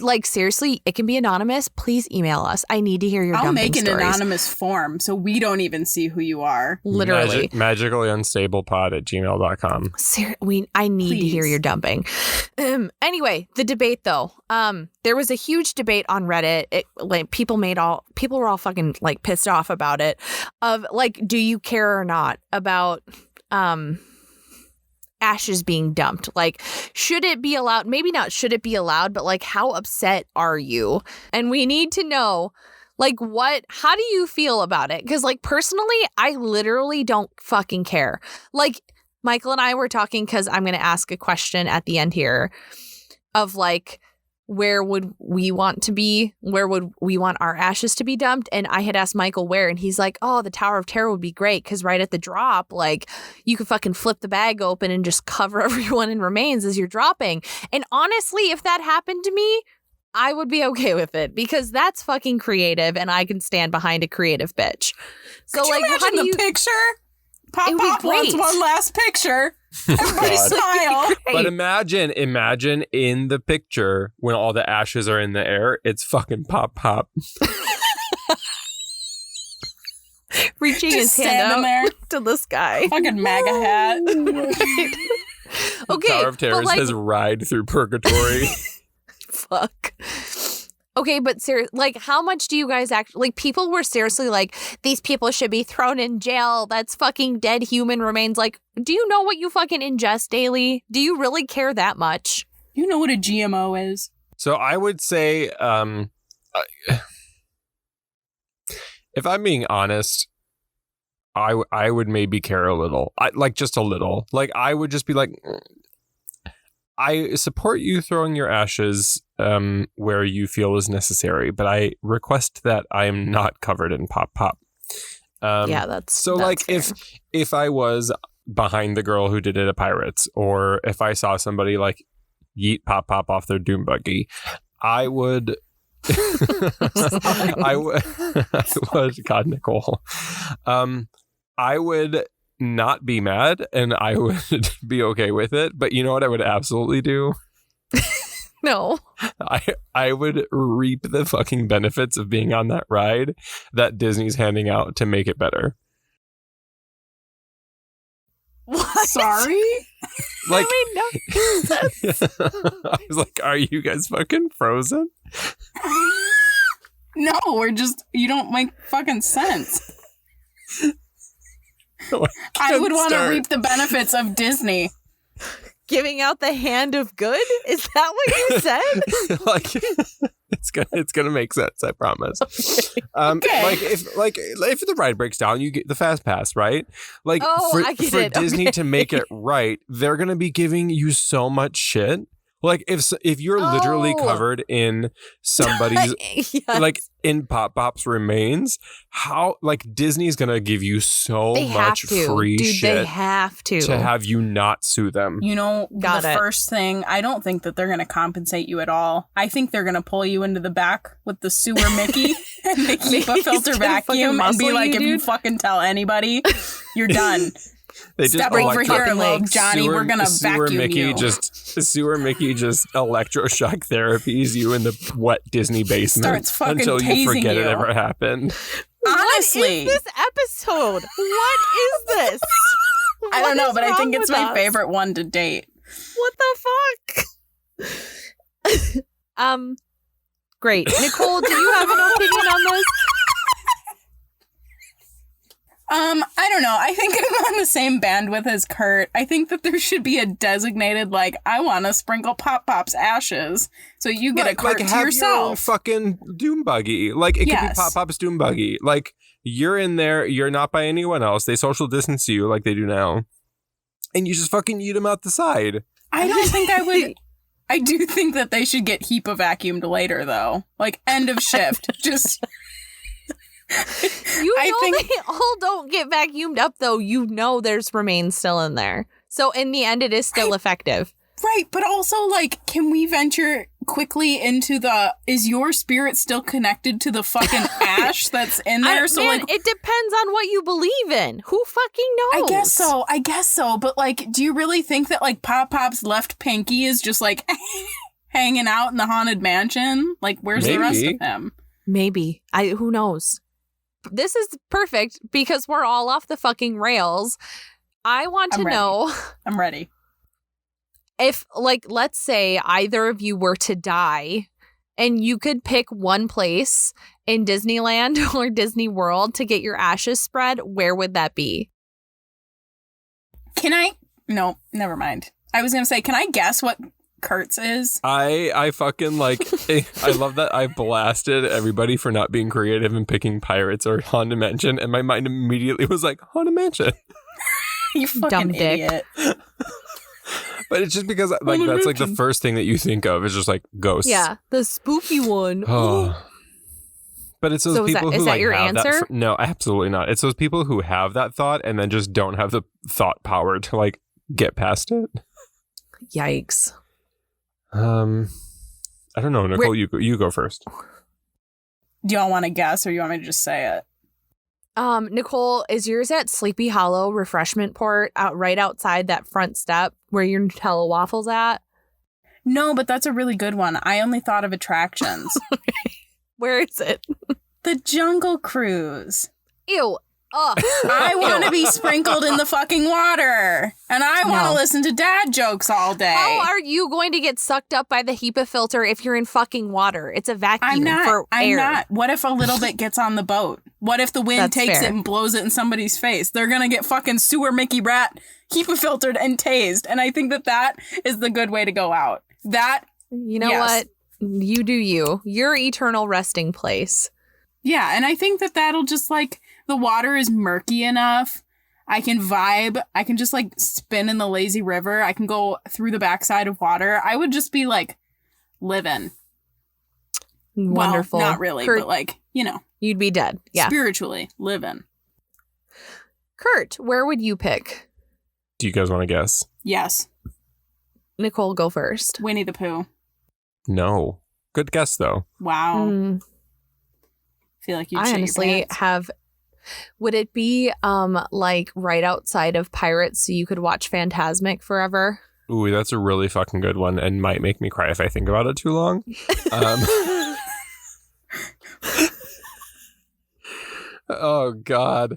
like seriously, it can be anonymous. Please email us. I need to hear your I'll dumping make an stories. Anonymous form so we don't even see who you are. Literally. magicallyanstablepod@gmail.com. I need to hear Please. your dumping. Anyway, the debate though. There was a huge debate on Reddit. People were all fucking like pissed off about it. Of like, do you care or not about ashes being dumped? Like, should it be allowed? Maybe not should it be allowed, but like, how upset are you? And we need to know, like, how do you feel about it? Because like, personally, I literally don't fucking care. Like, Michael and I were talking because I'm going to ask a question at the end here of like, where would we want to be? Where would we want our ashes to be dumped? And I had asked Michael where, and he's like, oh, the Tower of Terror would be great because right at the drop, like, you could fucking flip the bag open and just cover everyone in remains as you're dropping. And honestly, if that happened to me, I would be okay with it because that's fucking creative and I can stand behind a creative bitch. So Could you like, imagine how do the you... picture? Pop It would be Pop wants great. one last picture. Everybody God. smile. But imagine in the picture when all the ashes are in the air, it's fucking Pop Pop. reaching Just his hand standing out there. to the sky. Fucking MAGA hat. Okay, Tower of but Terror like, says ride through purgatory. fuck. Okay, but seriously, like, how much do you guys actually, like, people were seriously like, these people should be thrown in jail. That's fucking dead human remains. Like, do you know what you fucking ingest daily? Do you really care that much? You know what a GMO is? So I would say, if I'm being honest, I would maybe care a little. Just a little. Like, I would just be like, I support you throwing your ashes where you feel is necessary, but I request that I am not covered in Pop Pop. Yeah, that's like fair. if I was behind the girl who did it at Pirates, or if I saw somebody like yeet Pop Pop off their doom buggy, I would. I would. God, Nicole. I would not be mad, and I would be okay with it. But you know what I would absolutely do? No. I would reap the fucking benefits of being on that ride that Disney's handing out to make it better. What? Sorry? Like, I mean, no. I was like, are you guys fucking frozen? No, you don't make fucking sense. I would want to reap the benefits of Disney. Giving out the hand of good? Is that what you said? Like, it's gonna make sense, I promise. Okay. Like if the ride breaks down, you get the fast pass, right? Like, I get for it. Disney Okay. to make it right, they're gonna be giving you so much shit. Like, if you're literally Oh. covered in somebody's Yes. like in Pop Pop's remains, how, like, Disney's gonna give you so They have much to. free Dude, shit they have to. have you not sue them. You know, Got the it. first thing, I don't think that they're going to compensate you at all. I think they're going to pull you into the back with the sewer Mickey and they keep a Mickey's filter gonna fucking vacuum and be muscle like, you, if you dude. fucking tell anybody, you're done. They Step over electro- here, little legs. Johnny. We're going to Sewer vacuum Mickey you. Sewer Mickey just electroshock therapies you in the wet Disney basement Starts fucking until you tasing forget it you. ever happened. Honestly. What is this episode? What is this? I don't What know, is but I think wrong it's with my us? favorite one to date. What the fuck? Great. Nicole, do you have an opinion on this? I don't know. I think I'm on the same bandwidth as Kurt. I think that there should be a designated, like, I want to sprinkle Pop Pop's ashes, so you get a cart to have your yourself. fucking doom buggy. Like, it could be Yes. Pop Pop's doom buggy. Like, you're in there, you're not by anyone else. They social distance you like they do now. And you just fucking eat them out the side. I don't think I would. I do think that they should get HEPA vacuumed later, though. Like, end of shift. Just. They all don't get vacuumed up, though. You know there's remains still in there. So in the end, it is still effective. Right, but also, like, can we venture quickly into is your spirit still connected to the fucking ash that's in there? It depends on what you believe in. Who fucking knows? I guess so. But, like, do you really think that, like, Pop's left pinky is just, like, hanging out in the haunted mansion? Like, where's the rest of him? Maybe. Who knows? This is perfect because we're all off the fucking rails. I want to know. I'm ready. If, like, let's say either of you were to die and you could pick one place in Disneyland or Disney World to get your ashes spread, where would that be? No, never mind. I was going to say, can I guess what Kurt's is? I fucking like, I love that I blasted everybody for not being creative and picking pirates or Haunted Mansion, and my mind immediately was like, Haunted Mansion. You fucking dumb idiot. Dick. But it's just because, like, that's like the first thing that you think of is just like ghosts. Yeah, the spooky one. Oh. But it's those people who, is that like, your have answer? No, absolutely not. It's those people who have that thought and then just don't have the thought power to, like, get past it. Yikes. I don't know, Nicole. You go first. Do y'all want to guess, or you want me to just say it? Nicole, is yours at Sleepy Hollow Refreshment Port right outside that front step where your Nutella waffles at? No, but that's a really good one. I only thought of attractions. Where is it? The Jungle Cruise. Ew. I want to be sprinkled in the fucking water. And I want to listen to dad jokes all day. How are you going to get sucked up by the HEPA filter if you're in fucking water? It's a vacuum for air. I'm not. What if a little bit gets on the boat? What if the wind takes it and blows it in somebody's face? They're going to get fucking sewer Mickey Rat HEPA filtered and tased. And I think that is the good way to go out. You know what? You do you. Your eternal resting place. Yeah, and I think that'll just, like, the water is murky enough. I can vibe. I can just, like, spin in the lazy river. I can go through the backside of water. I would just be, like, living. Wonderful. Well, not really, but, like, you know. You'd be dead. Yeah. Spiritually living. Kurt, where would you pick? Do you guys want to guess? Yes. Nicole, go first. Winnie the Pooh. No. Good guess, though. Wow. Feel like you'd I honestly have. Would it be like right outside of Pirates so you could watch Phantasmic forever? Ooh, that's a really fucking good one and might make me cry if I think about it too long. Oh God.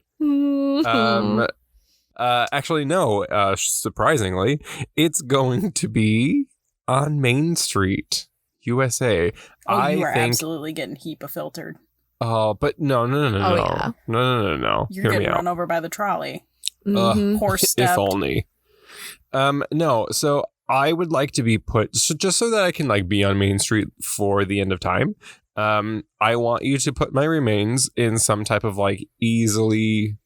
Actually, no. Surprisingly, it's going to be on Main Street, USA. Oh, you are absolutely getting HEPA filtered. Oh, but no. Yeah. No. You're getting run over by the trolley. Horse If stepped. only. No. So I would like to be put just so that I can, like, be on Main Street for the end of time. I want you to put my remains in some type of, like, easily,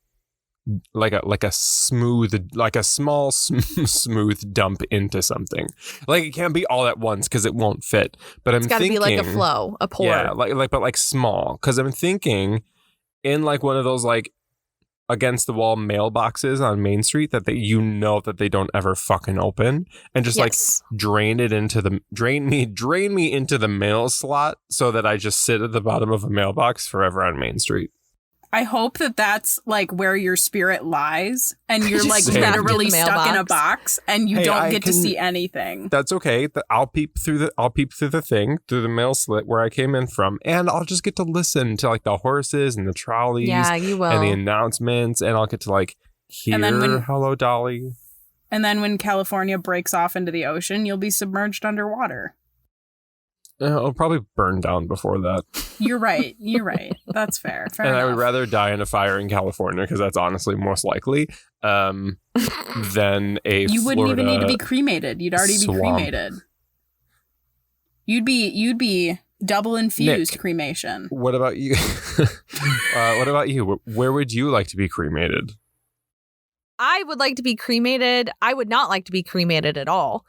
like a smooth, like a small smooth dump into something. Like, it can't be all at once because it won't fit. But it's got to be like a flow, a pour. Yeah, but like small. Because I'm thinking in, like, one of those, like, against the wall mailboxes on Main Street that they don't ever fucking open, and just like drain me into the mail slot so that I just sit at the bottom of a mailbox forever on Main Street. I hope that's, like, where your spirit lies, and you're, like, literally in stuck in a box, and you don't get to see anything. That's okay. I'll peep through the mail slit where I came in from, and I'll just get to listen to, like, the horses and the trolleys. Yeah, you will. And the announcements, and I'll get to, like, hear Hello, Dolly. And then when California breaks off into the ocean, you'll be submerged underwater. It'll probably burn down before that. You're right. That's fair. Fair and enough. I would rather die in a fire in California because that's honestly most likely than a You wouldn't Florida even need to be cremated. You'd already swamp. be cremated. You'd be double infused cremation. What about you? What about you? Where would you like to be cremated? I would like to be cremated. I would not like to be cremated at all.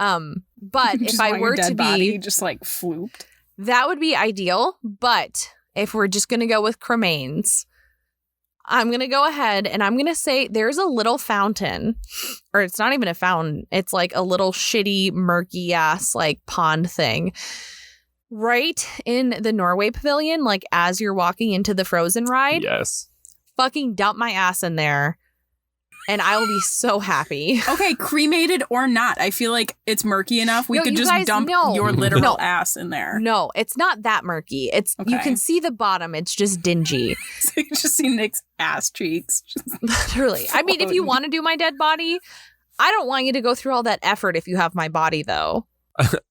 But Just if I want your were dead to body be, just like flooped. that would be ideal. But if we're just going to go with cremains, I'm going to go ahead and I'm going to say there's a little fountain, or it's not even a fountain. It's like a little shitty, murky ass like pond thing right in the Norway Pavilion. Like as you're walking into the Frozen ride, Yes. fucking dump my ass in there and I will be so happy. Okay, cremated or not, I feel like it's murky enough. We No, could you just guys, dump no. your literal No. ass in there. No, it's not that murky. It's you Okay. can see the bottom. It's just dingy. So you just see Nick's ass cheeks. Literally. I mean, if you want to do my dead body, I don't want you to go through all that effort if you have my body, though.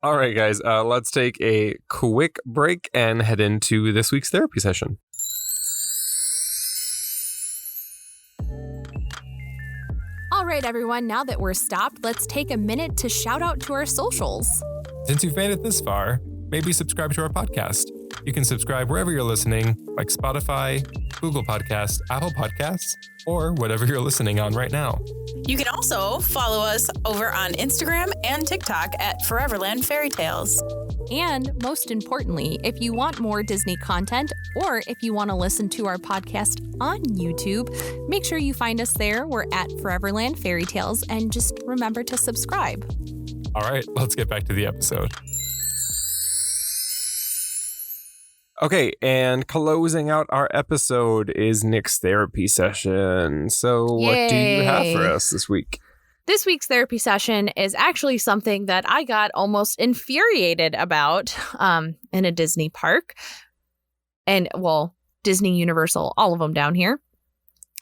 All right, guys, let's take a quick break and head into this week's therapy session. All right, everyone, now that we're stopped, let's take a minute to shout out to our socials. Since you've made it this far, maybe subscribe to our podcast. You can subscribe wherever you're listening, like Spotify, Google Podcasts, Apple Podcasts, or whatever you're listening on right now. You can also follow us over on Instagram and TikTok at Foreverland Fairy Tales. And most importantly, if you want more Disney content or if you want to listen to our podcast on YouTube, make sure you find us there. We're at Foreverland Fairy Tales, and just remember to subscribe. All right, let's get back to the episode. Okay, and closing out our episode is Nick's therapy session. So what do you have for Yay. us this week? This week's therapy session is actually something that I got almost infuriated about in a Disney park. And, well, Disney, Universal, all of them down here.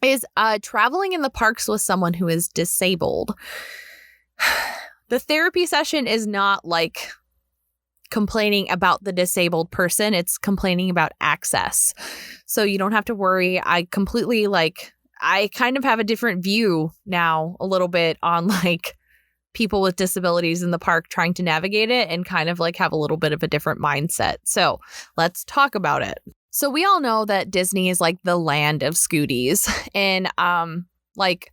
Is traveling in the parks with someone who is disabled. The therapy session is not like complaining about the disabled person. It's complaining about access. So you don't have to worry. I kind of have a different view now a little bit on like people with disabilities in the park trying to navigate it and kind of like have a little bit of a different mindset. So let's talk about it. So we all know that Disney is like the land of scooties. And like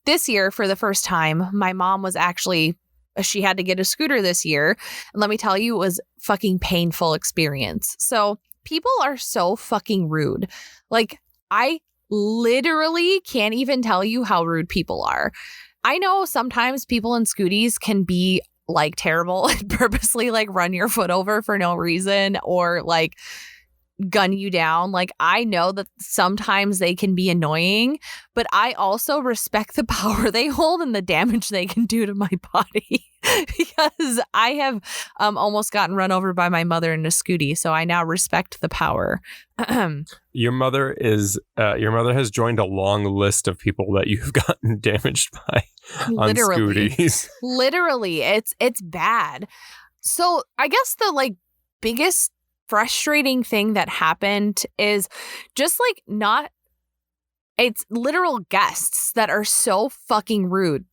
this year for the first time, my mom was actually, she had to get a scooter this year. And let me tell you, it was fucking painful experience. So people are so fucking rude. Like I literally can't even tell you how rude people are. I know sometimes people in scooties can be like terrible and purposely like run your foot over for no reason or like gun you down. Like I know that sometimes they can be annoying, but I also respect the power they hold and the damage they can do to my body because I have almost gotten run over by my mother in a scooty. So I now respect the power. Your mother has joined a long list of people that you've gotten damaged by on scooties. Literally, it's bad. So I guess the like biggest frustrating thing that happened is just like it's literal guests that are so fucking rude.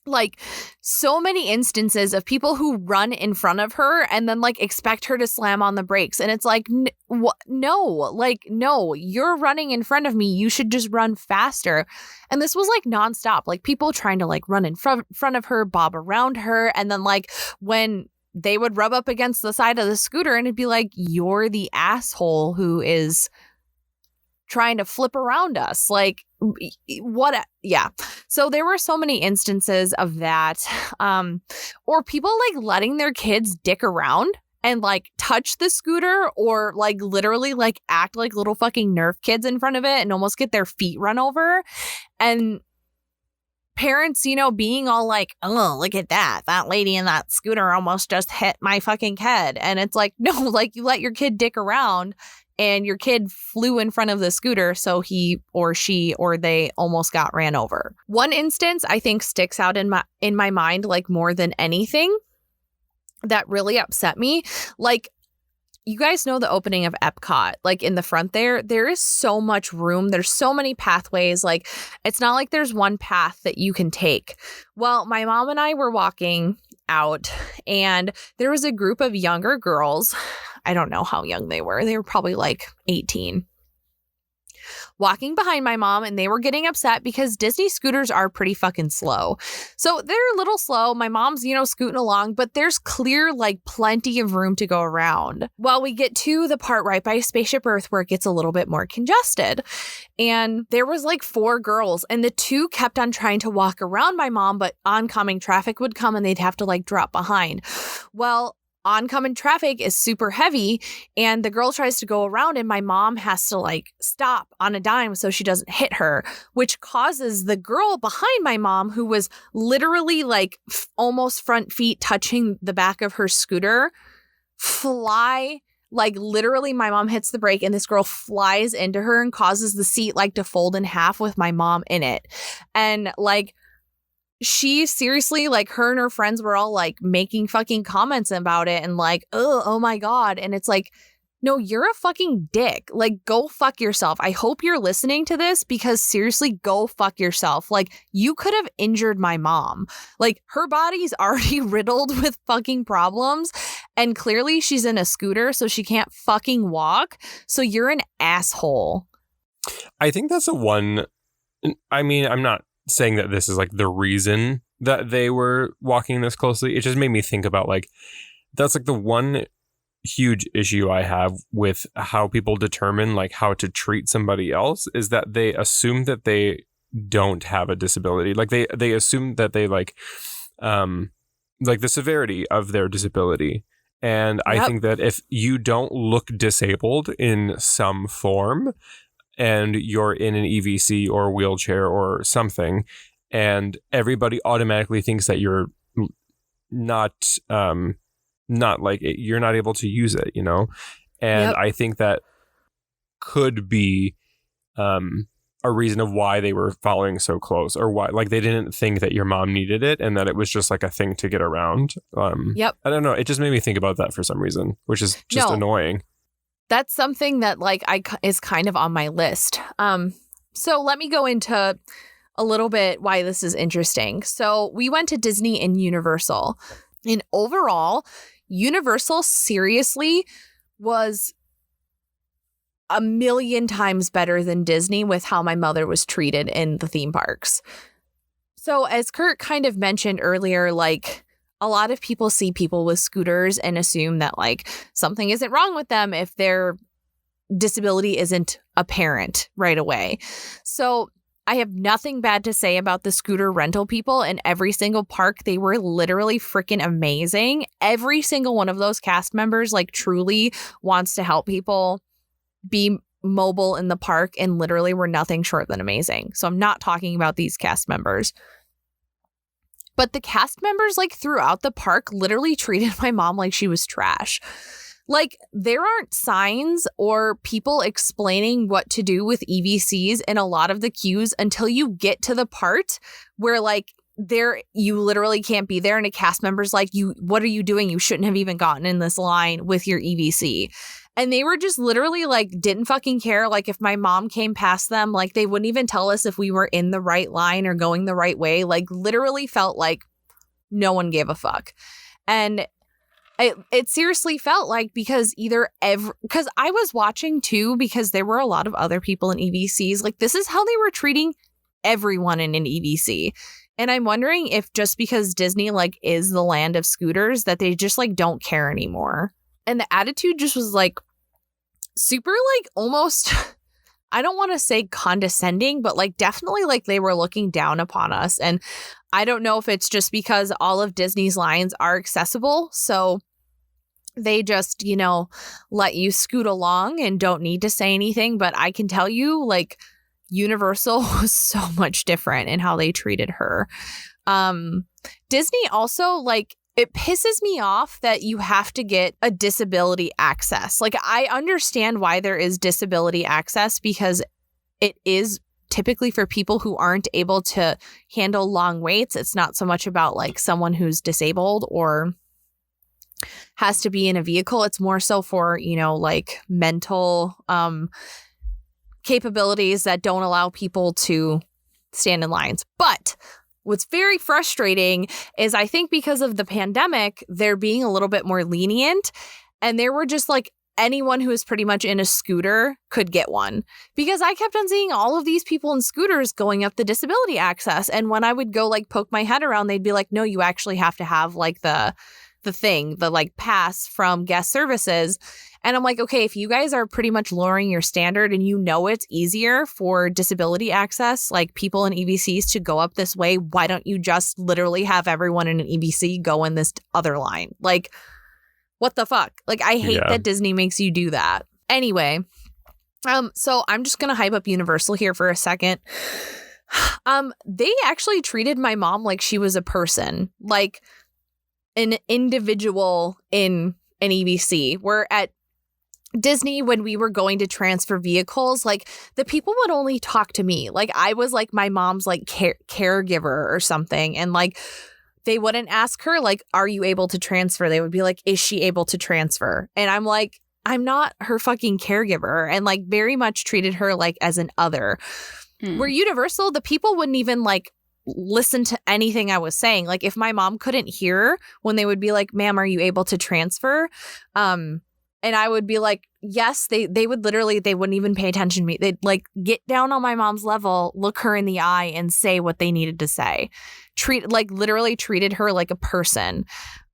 Like so many instances of people who run in front of her and then like expect her to slam on the brakes. And it's like, no, you're running in front of me. You should just run faster. And this was like nonstop, like people trying to like run in front of her, bob around her. And then like when they would rub up against the side of the scooter and it'd be like, you're the asshole who is trying to flip around us. Like, what? Yeah. So there were so many instances of that. Or people like letting their kids dick around and like touch the scooter or like literally like act like little fucking Nerf kids in front of it and almost get their feet run over. And parents, you know, being all like, oh, look at that. That lady in that scooter almost just hit my fucking head. And it's like, no, like you let your kid dick around and your kid flew in front of the scooter. So he or she or they almost got ran over. One instance I think sticks out in my mind like more than anything that really upset me. Like, you guys know the opening of Epcot, like in the front there is so much room. There's so many pathways. Like, it's not like there's one path that you can take. Well, my mom and I were walking out and there was a group of younger girls. I don't know how young they were. They were probably like 18. walking behind my mom, and they were getting upset because Disney scooters are pretty fucking slow. So they're a little slow. My mom's, scooting along, but there's clear, plenty of room to go around. Well, we get to the part right by Spaceship Earth where it gets a little bit more congested. And there was 4 girls, and the 2 kept on trying to walk around my mom, but oncoming traffic would come and they'd have to drop behind. Well, oncoming traffic is super heavy, and the girl tries to go around, and my mom has to stop on a dime so she doesn't hit her, which causes the girl behind my mom, who was literally almost front feet touching the back of her scooter, fly. Literally my mom hits the brake and this girl flies into her and causes the seat to fold in half with my mom in it. And she seriously, her and her friends were all making fucking comments about it and oh my God. And it's no, you're a fucking dick. Go fuck yourself. I hope you're listening to this, because seriously, go fuck yourself. You could have injured my mom. Her body's already riddled with fucking problems, and clearly she's in a scooter, so she can't fucking walk. So you're an asshole. I think that's I'm not saying that this is the reason that they were walking this closely. It just made me think about that's the one huge issue I have with how people determine how to treat somebody else, is that they assume that they don't have a disability. They assume that they the severity of their disability. And I think that if you don't look disabled in some form, and you're in an EVC or a wheelchair or something, and everybody automatically thinks that you're not you're not able to use it, And I think that could be a reason of why they were following so close, or why they didn't think that your mom needed it and that it was just a thing to get around. I don't know. It just made me think about that for some reason, which is just annoying. That's something that is kind of on my list. So let me go into a little bit why this is interesting. So we went to Disney and Universal, and overall, Universal seriously was a million times better than Disney with how my mother was treated in the theme parks. So as Kurt kind of mentioned earlier, a lot of people see people with scooters and assume that something isn't wrong with them if their disability isn't apparent right away. So I have nothing bad to say about the scooter rental people in every single park. They were literally freaking amazing. Every single one of those cast members truly wants to help people be mobile in the park, and literally were nothing short than amazing. So I'm not talking about these cast members. But the cast members throughout the park literally treated my mom like she was trash. There aren't signs or people explaining what to do with EVCs in a lot of the queues until you get to the part where you literally can't be there, and a cast member's what are you doing? You shouldn't have even gotten in this line with your EVC. And they were just literally didn't fucking care. If my mom came past them, they wouldn't even tell us if we were in the right line or going the right way. Literally felt no one gave a fuck. And it seriously felt because because I was watching too, because there were a lot of other people in EVCs. This is how they were treating everyone in an EVC. And I'm wondering if just because Disney is the land of scooters, that they just don't care anymore. And the attitude just was super almost, I don't want to say condescending, but definitely they were looking down upon us. And I don't know if it's just because all of Disney's lines are accessible, so they just, let you scoot along and don't need to say anything. But I can tell you Universal was so much different in how they treated her. Disney also it pisses me off that you have to get a disability access. I understand why there is disability access, because it is typically for people who aren't able to handle long waits. It's not so much about someone who's disabled or has to be in a vehicle. It's more so for, mental capabilities that don't allow people to stand in lines. But what's very frustrating is I think because of the pandemic, they're being a little bit more lenient, and there were just anyone who is pretty much in a scooter could get one, because I kept on seeing all of these people in scooters going up the disability access. And when I would go like poke my head around, they'd be like, no, you actually have to have like the like pass from guest services. And I'm like, okay, if you guys are pretty much lowering your standard and you know it's easier for disability access, like people in EBCs to go up this way, why don't you just literally have everyone in an EBC go in this other line? Like, what the fuck? Like, I hate that Disney makes you do that. Anyway, so I'm just gonna hype up Universal here for a second. They actually treated my mom like she was a person, like an individual in an EBC. Where at Disney, when we were going to transfer vehicles, like the people would only talk to me. Like I was like my mom's like caregiver or something. And like they wouldn't ask her, like, are you able to transfer? They would be like, is she able to transfer? And I'm like, I'm not her fucking caregiver. And like very much treated her like as an other. Where Universal, the people wouldn't even like listen to anything I was saying. Like if my mom couldn't hear when they would be like, ma'am, are you able to transfer? And I would be like, yes, they would literally, they wouldn't even pay attention to me. They'd like get down on my mom's level, look her in the eye and say what they needed to say. Literally treated her like a person.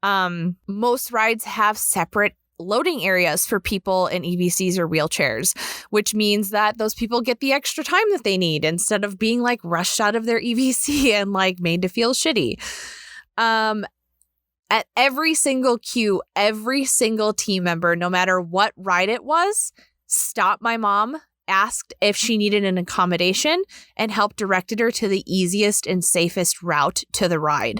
Most rides have separate loading areas for people in EBCs or wheelchairs, which means that those people get the extra time that they need instead of being like rushed out of their EBC and like made to feel shitty. At every single queue, every single team member, no matter what ride it was, stopped my mom, asked if she needed an accommodation, and helped directed her to the easiest and safest route to the ride.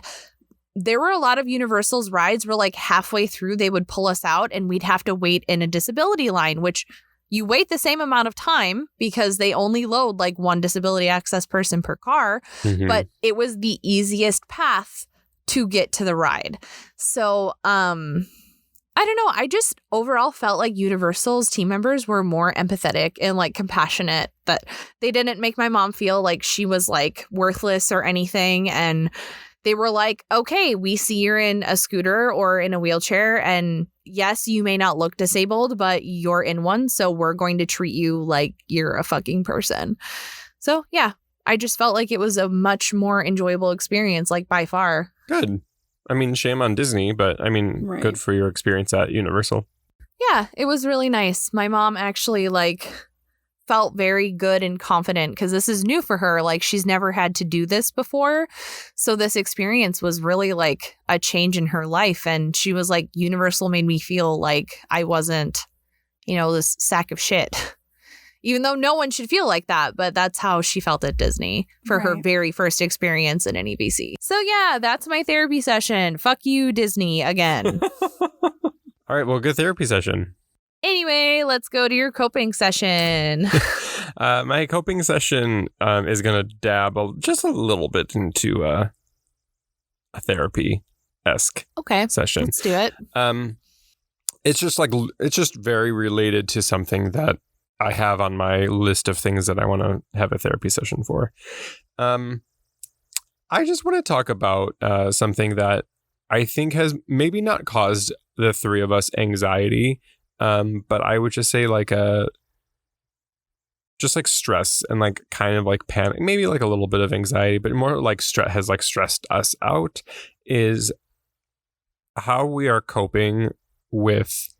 There were a lot of Universal's rides where like halfway through they would pull us out and we'd have to wait in a disability line, which you wait the same amount of time because they only load like one disability access person per car, but it was the easiest path to get to the ride. So, I don't know. I just overall felt like Universal's team members were more empathetic and like compassionate, that they didn't make my mom feel like she was like worthless or anything. And they were like, okay, we see you're in a scooter or in a wheelchair. And yes, you may not look disabled, but you're in one. So we're going to treat you like you're a fucking person. So yeah, I just felt like it was a much more enjoyable experience, like by far. Good. I mean, shame on Disney, but I mean, good for your experience at Universal. Yeah, it was really nice. My mom actually like felt very good and confident because this is new for her. Like she's never had to do this before. So this experience was really like a change in her life. And she was like, Universal made me feel like I wasn't, this sack of shit. Even though no one should feel like that, but that's how she felt at Disney for her very first experience in an EBC. So yeah, that's my therapy session. Fuck you, Disney, again. All right, well, good therapy session. Anyway, let's go to your coping session. My coping session is going to dabble just a little bit into a therapy-esque session. Let's do it. It's just very related to something that I have on my list of things that I want to have a therapy session for. I just want to talk about something that I think has maybe not caused the three of us anxiety, but I would just say like just like stress and like kind of like panic, maybe like a little bit of anxiety, but more like stress has like stressed us out, is how we are coping with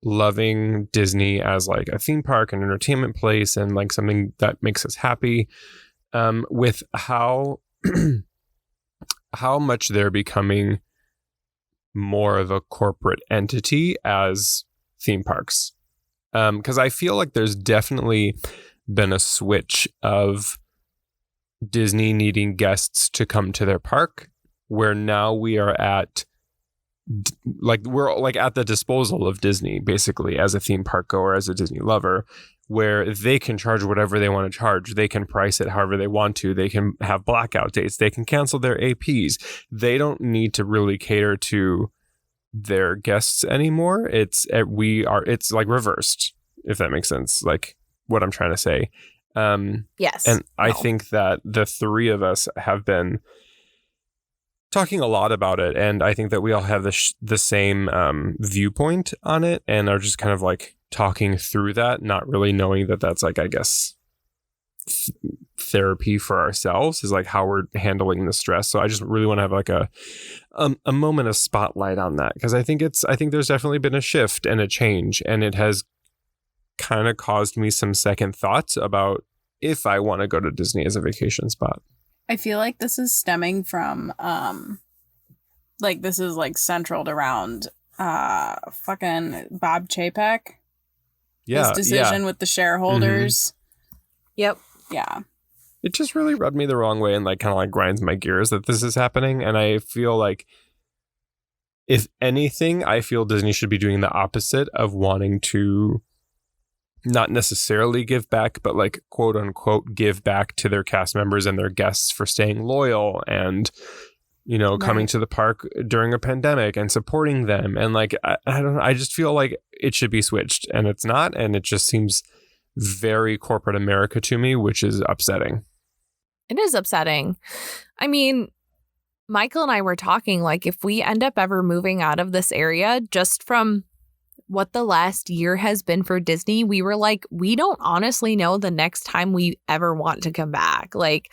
loving Disney as like a theme park and entertainment place and like something that makes us happy, with how much they're becoming more of a corporate entity as theme parks. Because I feel like there's definitely been a switch of Disney needing guests to come to their park, where now we are at we're like at the disposal of Disney basically as a theme park goer, as a Disney lover, where they can charge whatever they want to charge. They can price it however they want to. They can have blackout dates. They can cancel their APs. They don't need to really cater to their guests anymore. It's like reversed, if that makes sense, like what I'm trying to say. Yes. And I think that the three of us have been talking a lot about it, and I think that we all have the same viewpoint on it, and are just kind of like talking through that, not really knowing that that's like, I guess, therapy for ourselves, is like how we're handling the stress. So I just really want to have like a moment of spotlight on that, because I think there's definitely been a shift and a change, and it has kind of caused me some second thoughts about if I want to go to Disney as a vacation spot. I feel like this is stemming from like this is like centered around fucking Bob Chapek. Yeah. His decision with the shareholders. Yep. Yeah. It just really rubbed me the wrong way, and like kind of like grinds my gears that this is happening. And I feel like, if anything, I feel Disney should be doing the opposite of wanting to not necessarily give back, but like quote unquote give back to their cast members and their guests for staying loyal and, you know, coming to the park during a pandemic and supporting them. And like, I don't know, I just feel like it should be switched, and it's not. And it just seems very corporate America to me, which is upsetting. It is upsetting. I mean, Michael and I were talking, like, if we end up ever moving out of this area, just from what the last year has been for Disney, we were like, we don't honestly know the next time we ever want to come back. Like,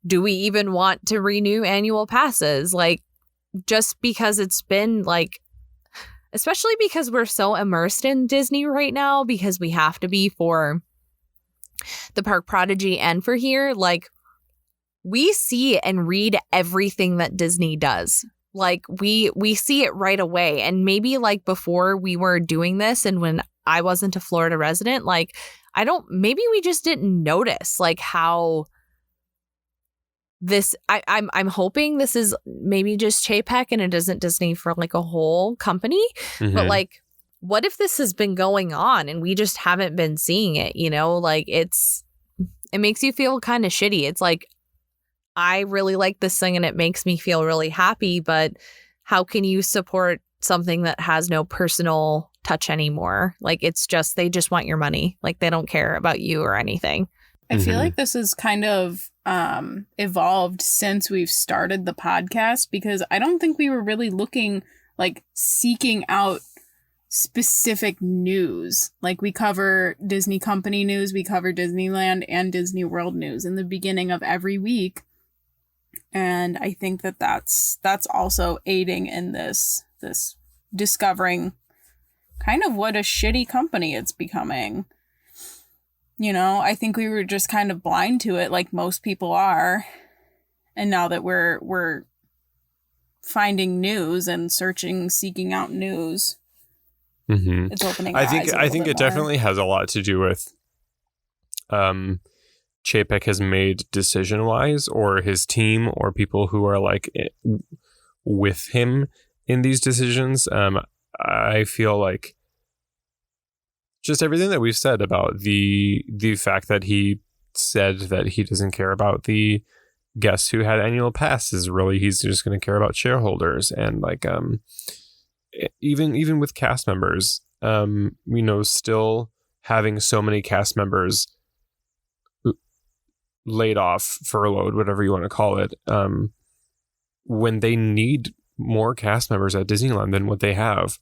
do we even want to renew annual passes? Like, just because it's been like, especially because we're so immersed in Disney right now, because we have to be for the Park Prodigy and for here, like, we see and read everything that Disney does. Like, we see it right away. And maybe like before we were doing this, and when I wasn't a Florida resident, like, maybe we just didn't notice like how this, I'm hoping this is maybe just Chapek and it isn't Disney for like a whole company. Mm-hmm. But like, what if this has been going on and we just haven't been seeing it, you know? Like, it makes you feel kind of shitty. It's like, I really like this thing and it makes me feel really happy, but how can you support something that has no personal touch anymore? Like, it's just, they just want your money. Like, they don't care about you or anything. I feel like this is kind of evolved since we've started the podcast, because I don't think we were really looking, like, seeking out specific news. Like, we cover Disney company news, we cover Disneyland and Disney World news in the beginning of every week. And I think that that's also aiding in this discovering kind of what a shitty company it's becoming. You know, I think we were just kind of blind to it, like most people are. And now that we're finding news and seeking out news, it's opening. I think it definitely has a lot to do with Chapek has made decision-wise, or his team, or people who are like with him in these decisions. I feel like just everything that we've said about the fact that he said that he doesn't care about the guests who had annual passes. Really, he's just going to care about shareholders, and like even with cast members, you know, still having so many cast members laid off, furloughed, whatever you want to call it, when they need more cast members at Disneyland than what they have.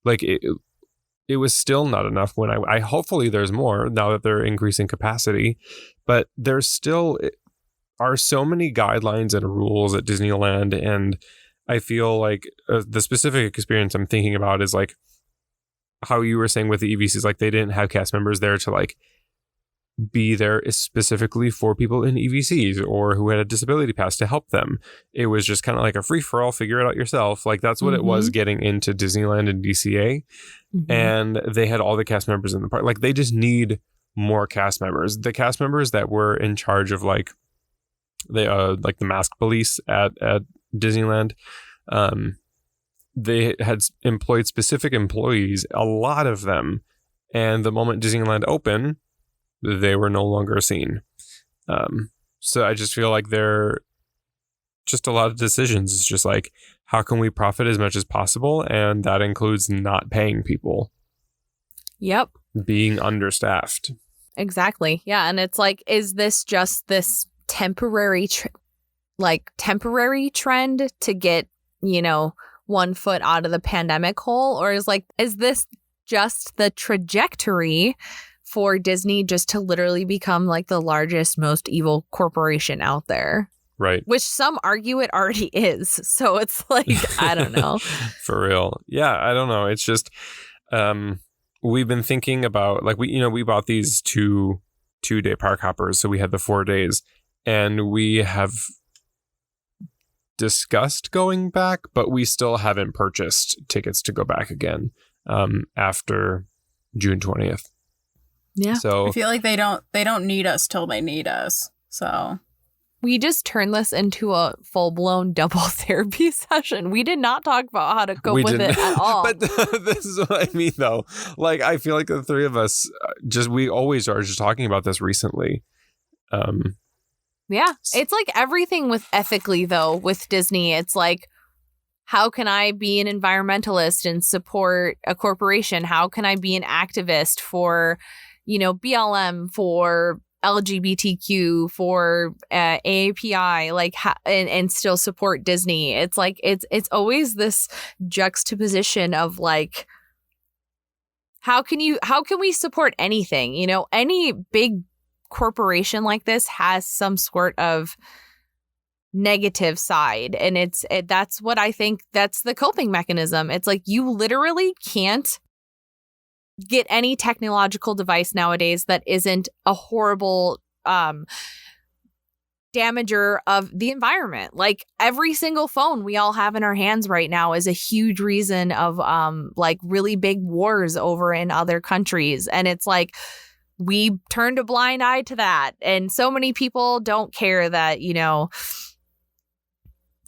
Like, it was still not enough when I hopefully there's more now that they're increasing capacity, but there still are so many guidelines and rules at Disneyland. And I feel like the specific experience I'm thinking about is like how you were saying with the EVCs, like they didn't have cast members there to like be there specifically for people in EVCs or who had a disability pass to help them. It was just kind of like a free-for-all, figure it out yourself. Like, that's what it was getting into Disneyland and DCA. And they had all the cast members in the park. Like, they just need more cast members. The cast members that were in charge of like the mask police at Disneyland, they had employed specific employees, a lot of them. And the moment Disneyland opened, they were no longer seen. So I just feel like they're just a lot of decisions. It's just like, how can we profit as much as possible? And that includes not paying people. Yep. Being understaffed. Exactly. Yeah. And it's like, is this just this temporary like temporary trend to get, you know, one foot out of the pandemic hole? Or is this just the trajectory for Disney just to literally become like the largest, most evil corporation out there? Right. Which some argue it already is. So it's like, I don't know. For real. Yeah, I don't know. It's just we've been thinking about, like, we bought these two-day park hoppers, so we had the 4 days, and we have discussed going back, but we still haven't purchased tickets to go back again after June 20th. Yeah. So I feel like they don't need us till they need us. So we just turned this into a full-blown double therapy session. We did not talk about how to cope with it at all. But this is what I mean, though. Like, I feel like the three of us we always are just talking about this recently. Yeah. It's like everything with ethically, though, with Disney. It's like, how can I be an environmentalist and support a corporation? How can I be an activist for, you know, BLM, for LGBTQ, for AAPI, like, and still support Disney? It's like, it's always this juxtaposition of like, how can we support anything? You know, any big corporation like this has some sort of negative side, and that's what I think, that's the coping mechanism. It's like, you literally can't get any technological device nowadays that isn't a horrible damager of the environment. Like, every single phone we all have in our hands right now is a huge reason of like really big wars over in other countries, and it's like, we turned a blind eye to that. And so many people don't care that, you know,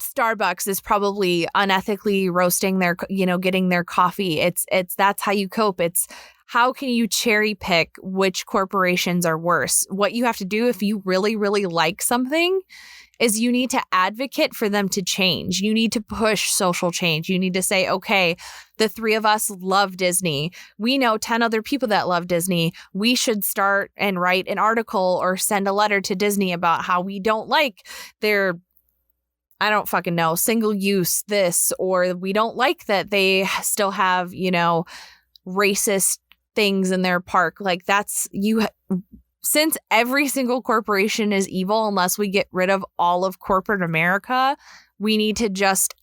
Starbucks is probably unethically roasting their, you know, getting their coffee. It's that's how you cope. It's how can you cherry pick which corporations are worse? What you have to do if you really, really like something is you need to advocate for them to change. You need to push social change. You need to say, okay, the three of us love Disney. We know 10 other people that love Disney. We should start and write an article or send a letter to Disney about how we don't like their, I don't fucking know, single use this, or we don't like that they still have, you know, racist things in their park. Like, that's since every single corporation is evil, unless we get rid of all of corporate America, we need to just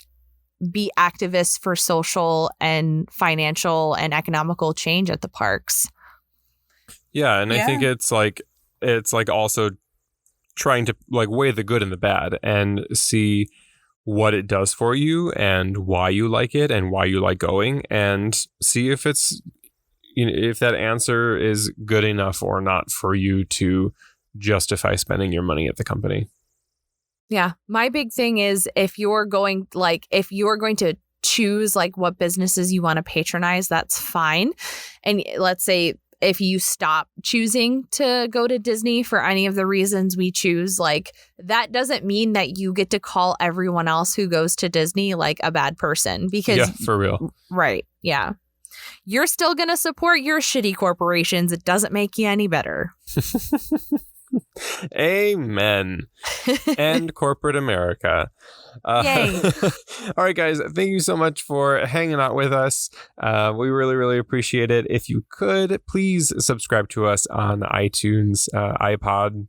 be activists for social and financial and economical change at the parks. Yeah, and I think it's like also trying to like weigh the good and the bad and see what it does for you and why you like it and why you like going, and see if it's, you know, if that answer is good enough or not for you to justify spending your money at the company. Yeah. My big thing is, if you're going to choose like what businesses you want to patronize, that's fine. And let's say if you stop choosing to go to Disney for any of the reasons we choose, like, that doesn't mean that you get to call everyone else who goes to Disney like a bad person, because yeah, for real. Right. Yeah. You're still going to support your shitty corporations. It doesn't make you any better. Amen. And corporate America. Yay. All right, guys. Thank you so much for hanging out with us. We really, really appreciate it. If you could, please subscribe to us on iTunes, iPod,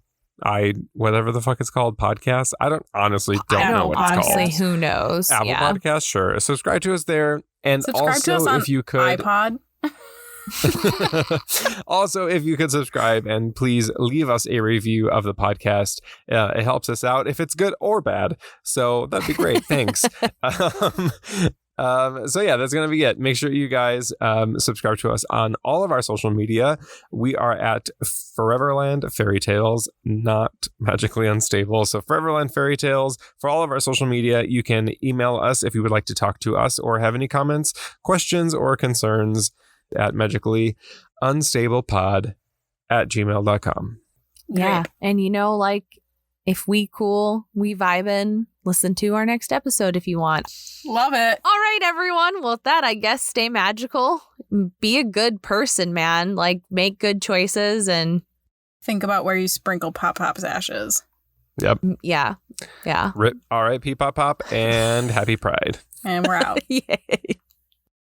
whatever the fuck it's called, podcast. I don't know what it's called. Honestly, who knows? Apple Podcast, sure. Subscribe to us there. And subscribe also, to us on if you could, iPod. Also, if you could subscribe and please leave us a review of the podcast, it helps us out if it's good or bad. So that'd be great. Thanks. So yeah, that's going to be it. Make sure you guys subscribe to us on all of our social media. We are at Foreverland Fairy Tales, not Magically Unstable. So Foreverland Fairy Tales for all of our social media. You can email us if you would like to talk to us or have any comments, questions, or concerns at magicallyunstablepod@gmail.com. Yeah. And you know, like, if we cool, we vibin', listen to our next episode if you want. Love it. All right, everyone. Well, with that, I guess stay magical. Be a good person, man. Like, make good choices and think about where you sprinkle Pop Pop's ashes. Yep. Yeah. Yeah. R.I.P. Pop Pop and happy Pride. And we're out. Yay.